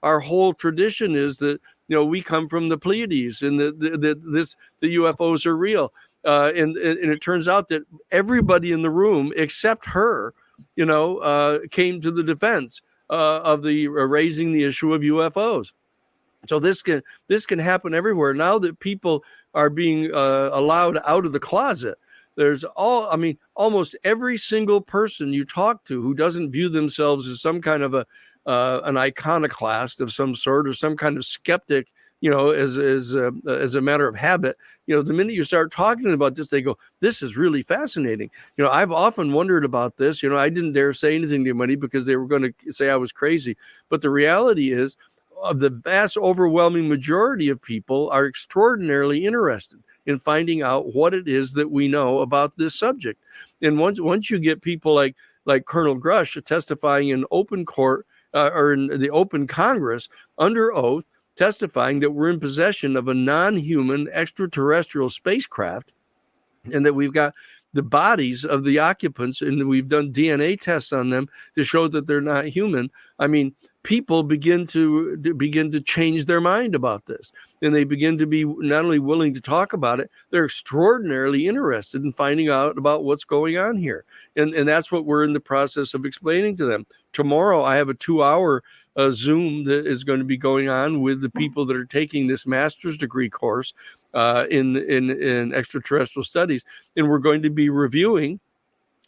Our whole tradition is that, we come from the Pleiades and the UFOs are real." And it turns out that everybody in the room except her, came to the defense of the raising the issue of UFOs. So this can happen everywhere. Now that people are being allowed out of the closet, there's almost every single person you talk to who doesn't view themselves as some kind of an iconoclast of some sort, or some kind of skeptic, as a matter of habit. The minute you start talking about this, they go, "This is really fascinating." I've often wondered about this. I didn't dare say anything to anybody because they were going to say I was crazy. But the reality is, the vast overwhelming majority of people are extraordinarily interested in finding out what it is that we know about this subject. And once you get people like Colonel Grush testifying in open court, or in the open Congress under oath, testifying that we're in possession of a non-human extraterrestrial spacecraft, and that we've got the bodies of the occupants, and we've done DNA tests on them to show that they're not human. I mean, people begin to change their mind about this, and they begin to be not only willing to talk about it, they're extraordinarily interested in finding out about what's going on here. And that's what we're in the process of explaining to them. Tomorrow, I have a 2-hour Zoom that is going to be going on with the people that are taking this master's degree course in extraterrestrial studies, and we're going to be reviewing,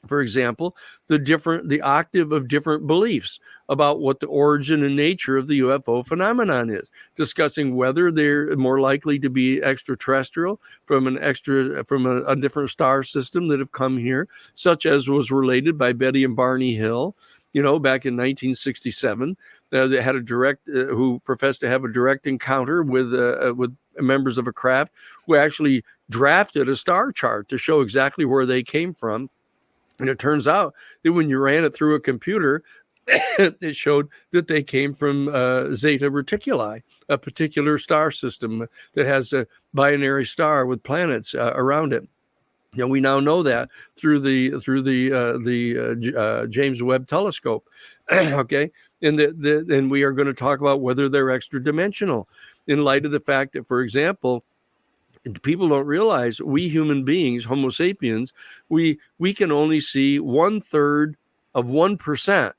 for example, the octave of different beliefs about what the origin and nature of the UFO phenomenon is, discussing whether they're more likely to be extraterrestrial from a different star system that have come here, such as was related by Betty and Barney Hill, back in 1967. They had who professed to have a direct encounter with members of a craft who actually drafted a star chart to show exactly where they came from. And it turns out that when you ran it through a computer, it showed that they came from Zeta Reticuli, a particular star system that has a binary star with planets around it. We now know that through the James Webb Telescope. Okay, and we are going to talk about whether they're extra dimensional, in light of the fact that, for example, people don't realize we human beings, Homo sapiens, we can only see 1/3 of 1%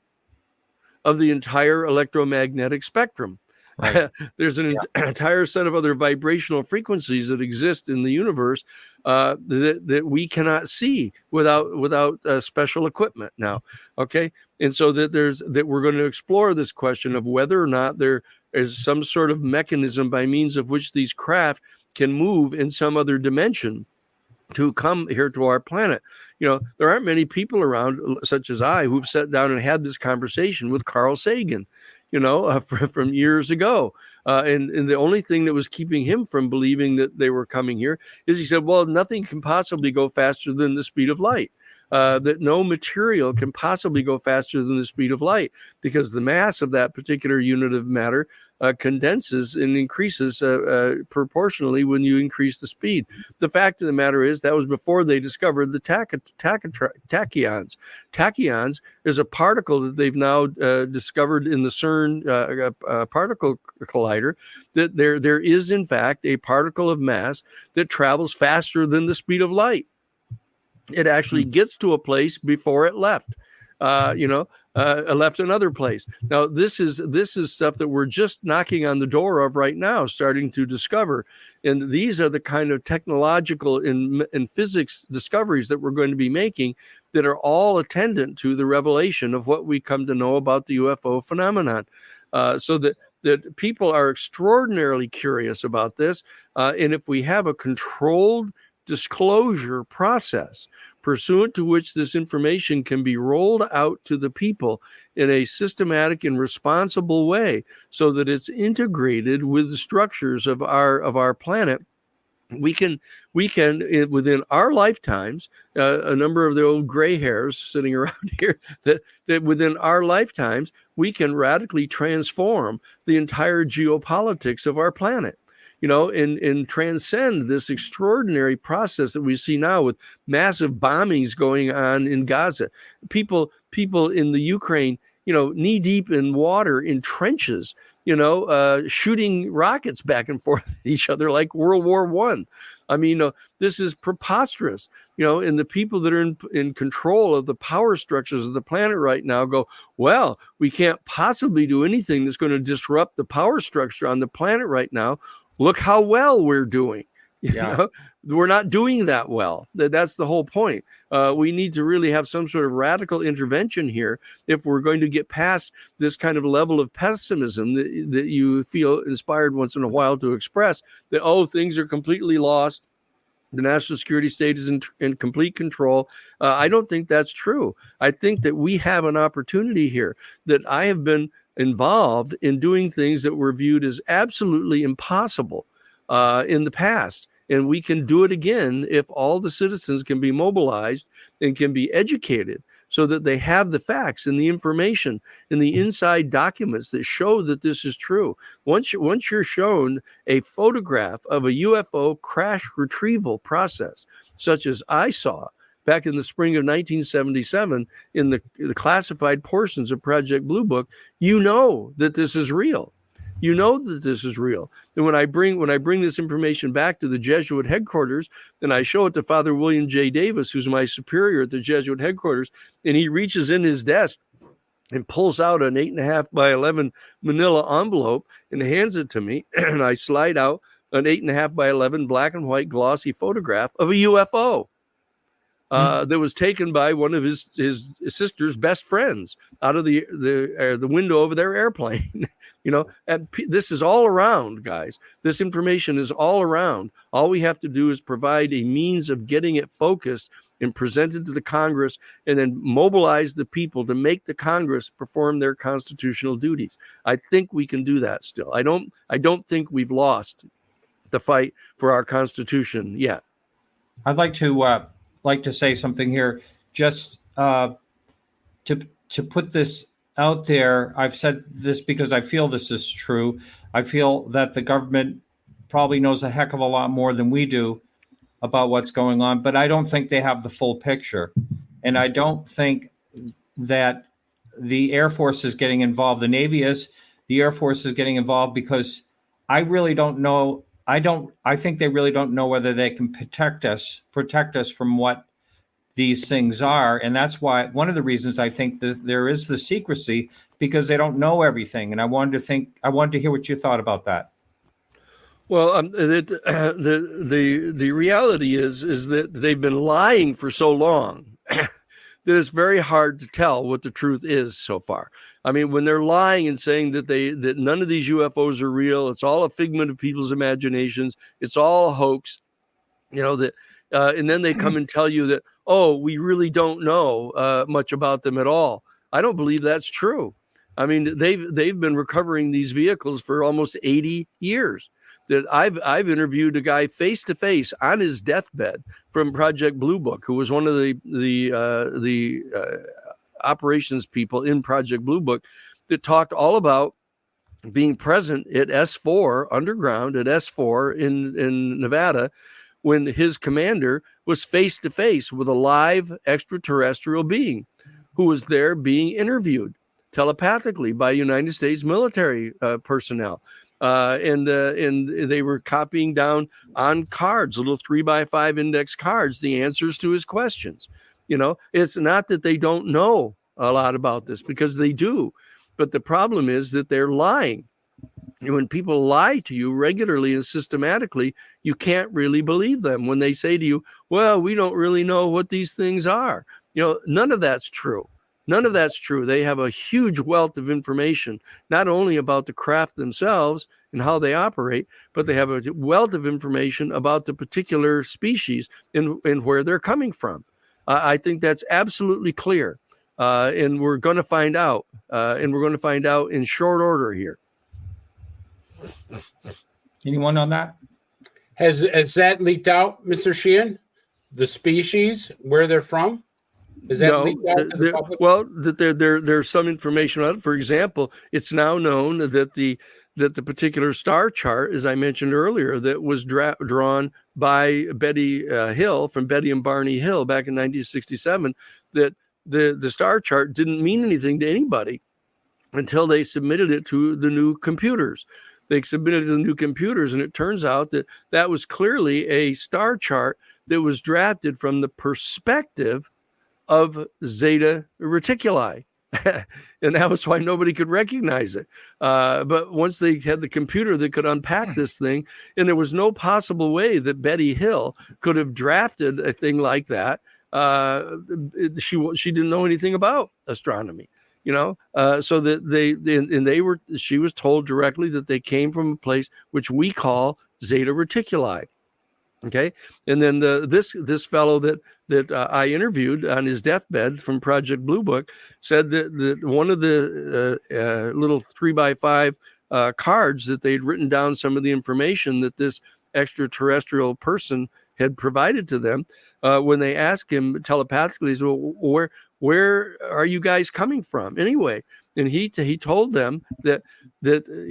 of the entire electromagnetic spectrum. Right. There's an entire set of other vibrational frequencies that exist in the universe that we cannot see without special equipment now. Okay, and so that we're going to explore this question of whether or not there is some sort of mechanism by means of which these craft can move in some other dimension to come here to our planet. There aren't many people around, such as I, who've sat down and had this conversation with Carl Sagan, from years ago. And the only thing that was keeping him from believing that they were coming here is he said, well, nothing can possibly go faster than the speed of light. That no material can possibly go faster than the speed of light, because the mass of that particular unit of matter condenses and increases proportionally when you increase the speed. The fact of the matter is that was before they discovered the tachyons. Tachyons is a particle that they've now discovered in the CERN particle collider, that there is in fact a particle of mass that travels faster than the speed of light. It actually gets to a place before it left. Left another place. Now, this is stuff that we're just knocking on the door of right now, starting to discover. And these are the kind of technological and physics discoveries that we're going to be making that are all attendant to the revelation of what we come to know about the UFO phenomenon. So that people are extraordinarily curious about this. And if we have a controlled disclosure process pursuant to which this information can be rolled out to the people in a systematic and responsible way, so that it's integrated with the structures of our planet, we can within our lifetimes, a number of the old gray hairs sitting around here, that within our lifetimes we can radically transform the entire geopolitics of our planet. And transcend this extraordinary process that we see now with massive bombings going on in Gaza. People in the Ukraine, knee deep in water in trenches, shooting rockets back and forth at each other like World War I. I mean, this is preposterous, and the people that are in control of the power structures of the planet right now go, well, we can't possibly do anything that's going to disrupt the power structure on the planet right now. Look how well we're doing. We're not doing that well. That's the whole point. We need to really have some sort of radical intervention here if we're going to get past this kind of level of pessimism that you feel inspired once in a while to express, that, things are completely lost. The national security state is in complete control. I don't think that's true. I think that we have an opportunity here, that I have been involved in doing things that were viewed as absolutely impossible in the past. And we can do it again if all the citizens can be mobilized and can be educated so that they have the facts and the information and the inside documents that show that this is true. Once you're shown a photograph of a UFO crash retrieval process, such as I saw back in the spring of 1977 in the classified portions of Project Blue Book, that this is real. And when I bring this information back to the Jesuit headquarters, and I show it to Father William J. Davis, who's my superior at the Jesuit headquarters, and he reaches in his desk and pulls out an 8.5 by 11 manila envelope and hands it to me, and I slide out an 8.5 by 11 black and white glossy photograph of a UFO. That was taken by one of his sister's best friends out of the window of their airplane. And this is all around, guys. This information is all around. All we have to do is provide a means of getting it focused and presented to the Congress, and then mobilize the people to make the Congress perform their constitutional duties. I think we can do that still. I don't think we've lost the fight for our Constitution yet. I'd like to say something here, just to put this out there. I've said this because I feel this is true. I feel that the government probably knows a heck of a lot more than we do about what's going on, but I don't think they have the full picture. And I don't think that the Air Force is getting involved. The Navy is, the Air Force is getting involved, because I really don't know. I think they really don't know whether they can protect us from what these things are. And that's why, one of the reasons I think that there is the secrecy, because they don't know everything. And I wanted to hear what you thought about that. Well, the reality is that they've been lying for so long that it's very hard to tell what the truth is so far. I mean, when they're lying and saying that none of these UFOs are real, it's all a figment of people's imaginations, it's all a hoax, and then they come and tell you that, we really don't know much about them at all. I don't believe that's true. I mean, they've been recovering these vehicles for almost 80 years. That I've interviewed a guy face to face on his deathbed from Project Blue Book, who was one of the operations people in Project Blue Book, that talked all about being present at S4 underground at S4 in Nevada, when his commander was face to face with a live extraterrestrial being who was there being interviewed telepathically by United States military personnel. And they were copying down on cards, little 3x5 index cards, the answers to his questions. It's not that they don't know a lot about this, because they do. But the problem is that they're lying. And when people lie to you regularly and systematically, you can't really believe them when they say to you, well, we don't really know what these things are. None of that's true. None of that's true. They have a huge wealth of information, not only about the craft themselves and how they operate, but they have a wealth of information about the particular species and where they're coming from. I think that's absolutely clear. And we're going to find out. And we're going to find out in short order here. Anyone on that? Has that leaked out, Mr. Sheehan? The species, where they're from? Is that leaked out to the public? Well, there's some information on it. For example, it's now known that the particular star chart, as I mentioned earlier, that was drawn by Betty Hill from Betty and Barney Hill back in 1967, that the star chart didn't mean anything to anybody until they submitted it to the new computers. They submitted it to the new computers, and it turns out that was clearly a star chart that was drafted from the perspective of Zeta Reticuli. And that was why nobody could recognize it. But once they had the computer that could unpack this thing, and there was no possible way that Betty Hill could have drafted a thing like that. She didn't know anything about astronomy, so that she was told directly that they came from a place which we call Zeta Reticuli. Okay. And then this fellow that I interviewed on his deathbed from Project Blue Book said that one of the little 3x5 cards that they'd written down some of the information that this extraterrestrial person had provided to them, when they asked him telepathically, well, where are you guys coming from anyway? And he told them that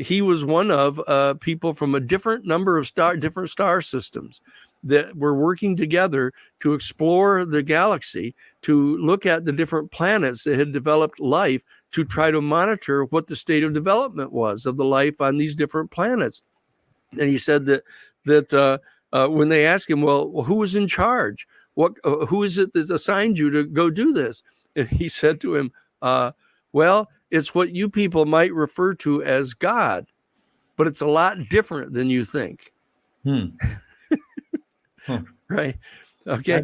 he was one of people from a different number of different star systems that were working together to explore the galaxy, to look at the different planets that had developed life, to try to monitor what the state of development was of the life on these different planets. And he said that when they asked him, well, who was in charge? Who is it that assigned you to go do this? And he said to him, well, it's what you people might refer to as God, but it's a lot different than you think. Right. Okay.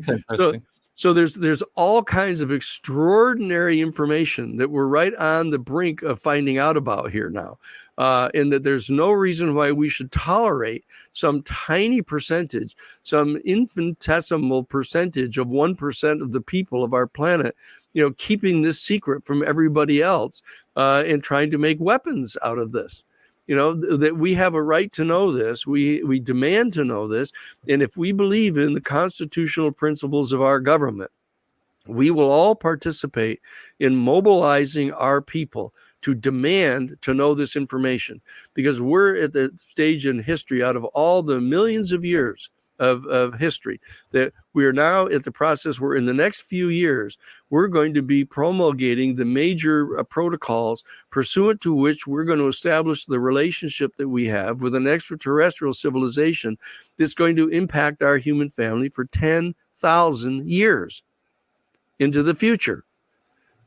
So there's all kinds of extraordinary information that we're right on the brink of finding out about here now. And that there's no reason why we should tolerate some tiny percentage, some infinitesimal percentage of 1% of the people of our planet, keeping this secret from everybody else, and trying to make weapons out of this. That we have a right to know this. We demand to know this. And if we believe in the constitutional principles of our government, we will all participate in mobilizing our people to demand to know this information, because we're at the stage in history, out of all the millions of years of history, that we are now at the process where in the next few years, we're going to be promulgating the major protocols pursuant to which we're going to establish the relationship that we have with an extraterrestrial civilization that's going to impact our human family for 10,000 years into the future.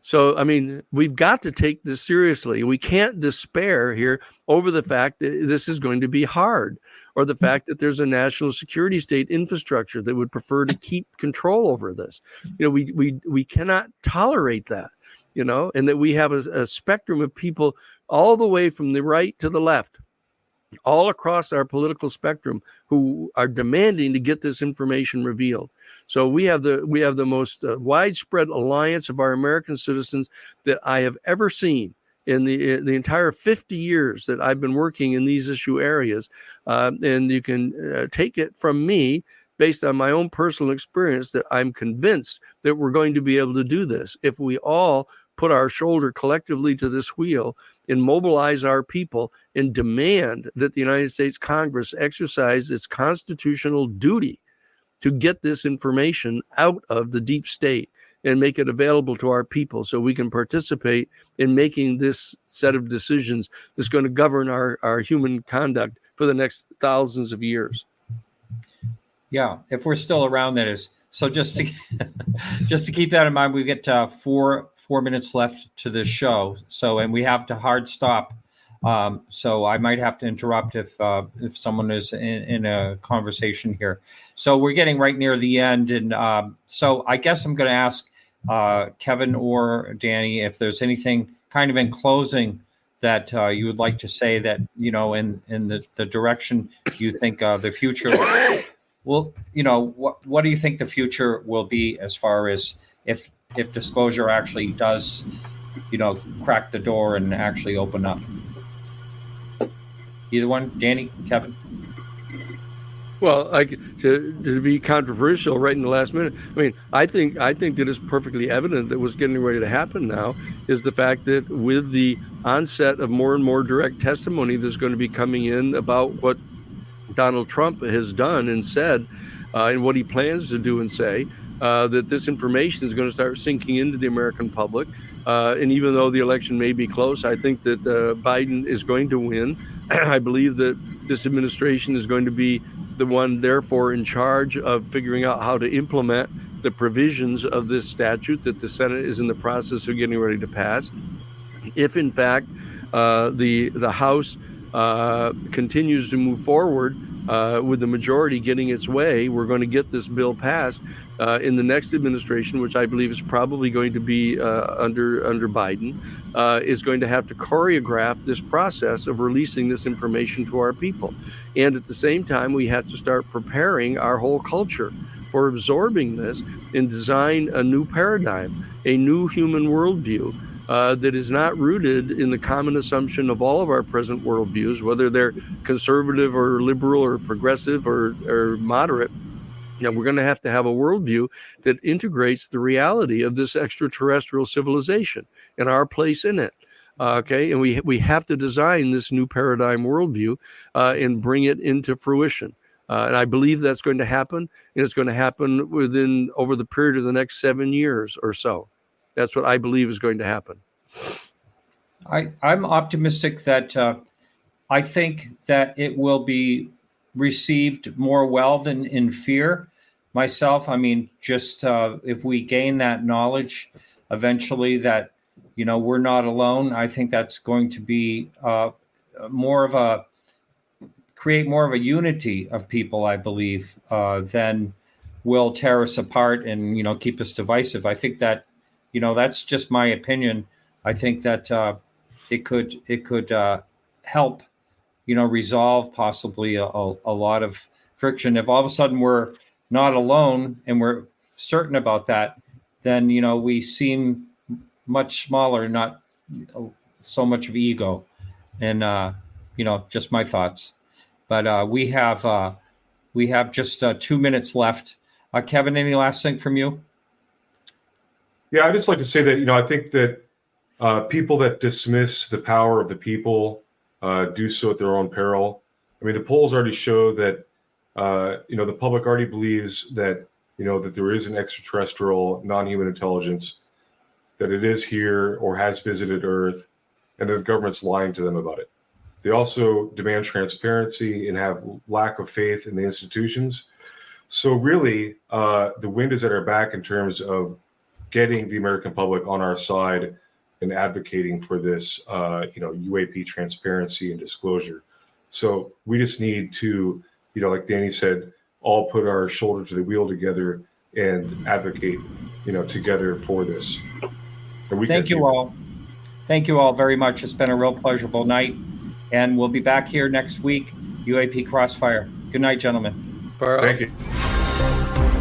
So, I mean, we've got to take this seriously. We can't despair here over the fact that this is going to be hard, or the fact that there's a national security state infrastructure that would prefer to keep control over this. We cannot tolerate that, and that we have a spectrum of people all the way from the right to the left, all across our political spectrum, who are demanding to get this information revealed. So we have the most widespread alliance of our American citizens that I have ever seen in the entire 50 years that I've been working in these issue areas. And you can take it from me based on my own personal experience that I'm convinced that we're going to be able to do this if we all put our shoulder collectively to this wheel and mobilize our people and demand that the United States Congress exercise its constitutional duty to get this information out of the deep state and make it available to our people so we can participate in making this set of decisions that's going to govern our human conduct for the next thousands of years. Yeah, if we're still around, that is. So just to just to keep that in mind, we get 4 minutes left to this show. So, and we have to hard stop. So I might have to interrupt if someone is in a conversation here. So we're getting right near the end, and so I guess I'm going to ask Kevin or Danny if there's anything kind of in closing that you would like to say that, you know, in the direction you think the future. Well, you know, what do you think the future will be as far as if disclosure actually does, you know, crack the door and actually open up? Either one, Danny, Kevin? Well, to be controversial right in the last minute, I mean, I think that it's perfectly evident that what's getting ready to happen now is the fact that with the onset of more and more direct testimony that's going to be coming in about what Donald Trump has done and said, and what he plans to do and say, that this information is going to start sinking into the American public. And even though the election may be close, I think that Biden is going to win. I believe that this administration is going to be the one, therefore, in charge of figuring out how to implement the provisions of this statute that the Senate is in the process of getting ready to pass. If, in fact, the House continues to move forward with the majority getting its way, we're going to get this bill passed in the next administration, which I believe is probably going to be under Biden, is going to have to choreograph this process of releasing this information to our people. And at the same time, we have to start preparing our whole culture for absorbing this and design a new paradigm, a new human worldview that is not rooted in the common assumption of all of our present worldviews, whether they're conservative or liberal or progressive or moderate. You know, we're going to have a worldview that integrates the reality of this extraterrestrial civilization and our place in it. Okay, and we have to design this new paradigm worldview and bring it into fruition. And I believe that's going to happen, and it's going to happen over the period of the next 7 years or so. That's what I believe is going to happen. I'm optimistic that I think that it will be received more well than in fear. Myself, I mean, just if we gain that knowledge eventually that, you know, we're not alone, I think that's going to be create more of a unity of people, I believe, than will tear us apart and, you know, keep us divisive. I think that, you know, that's just my opinion. I think that it could help, you know, resolve possibly a lot of friction. If all of a sudden we're not alone and we're certain about that, then, you know, we seem much smaller, not so much of ego. And, you know, just my thoughts. But we have just 2 minutes left. Kevin, any last thing from you? Yeah, I'd just like to say that, you know, I think that people that dismiss the power of the people do so at their own peril. I mean, the polls already show that, you know, the public already believes that, you know, that there is an extraterrestrial non-human intelligence, that it is here or has visited Earth, and that the government's lying to them about it. They also demand transparency and have lack of faith in the institutions. So really, the wind is at our back in terms of getting the American public on our side and advocating for this, you know, UAP transparency and disclosure. So we just need to, you know, like Danny said, all put our shoulder to the wheel together and advocate, you know, together for this. Thank you all. Thank you all very much. It's been a real pleasurable night. And we'll be back here next week, UAP Crossfire. Good night, gentlemen. Thank you.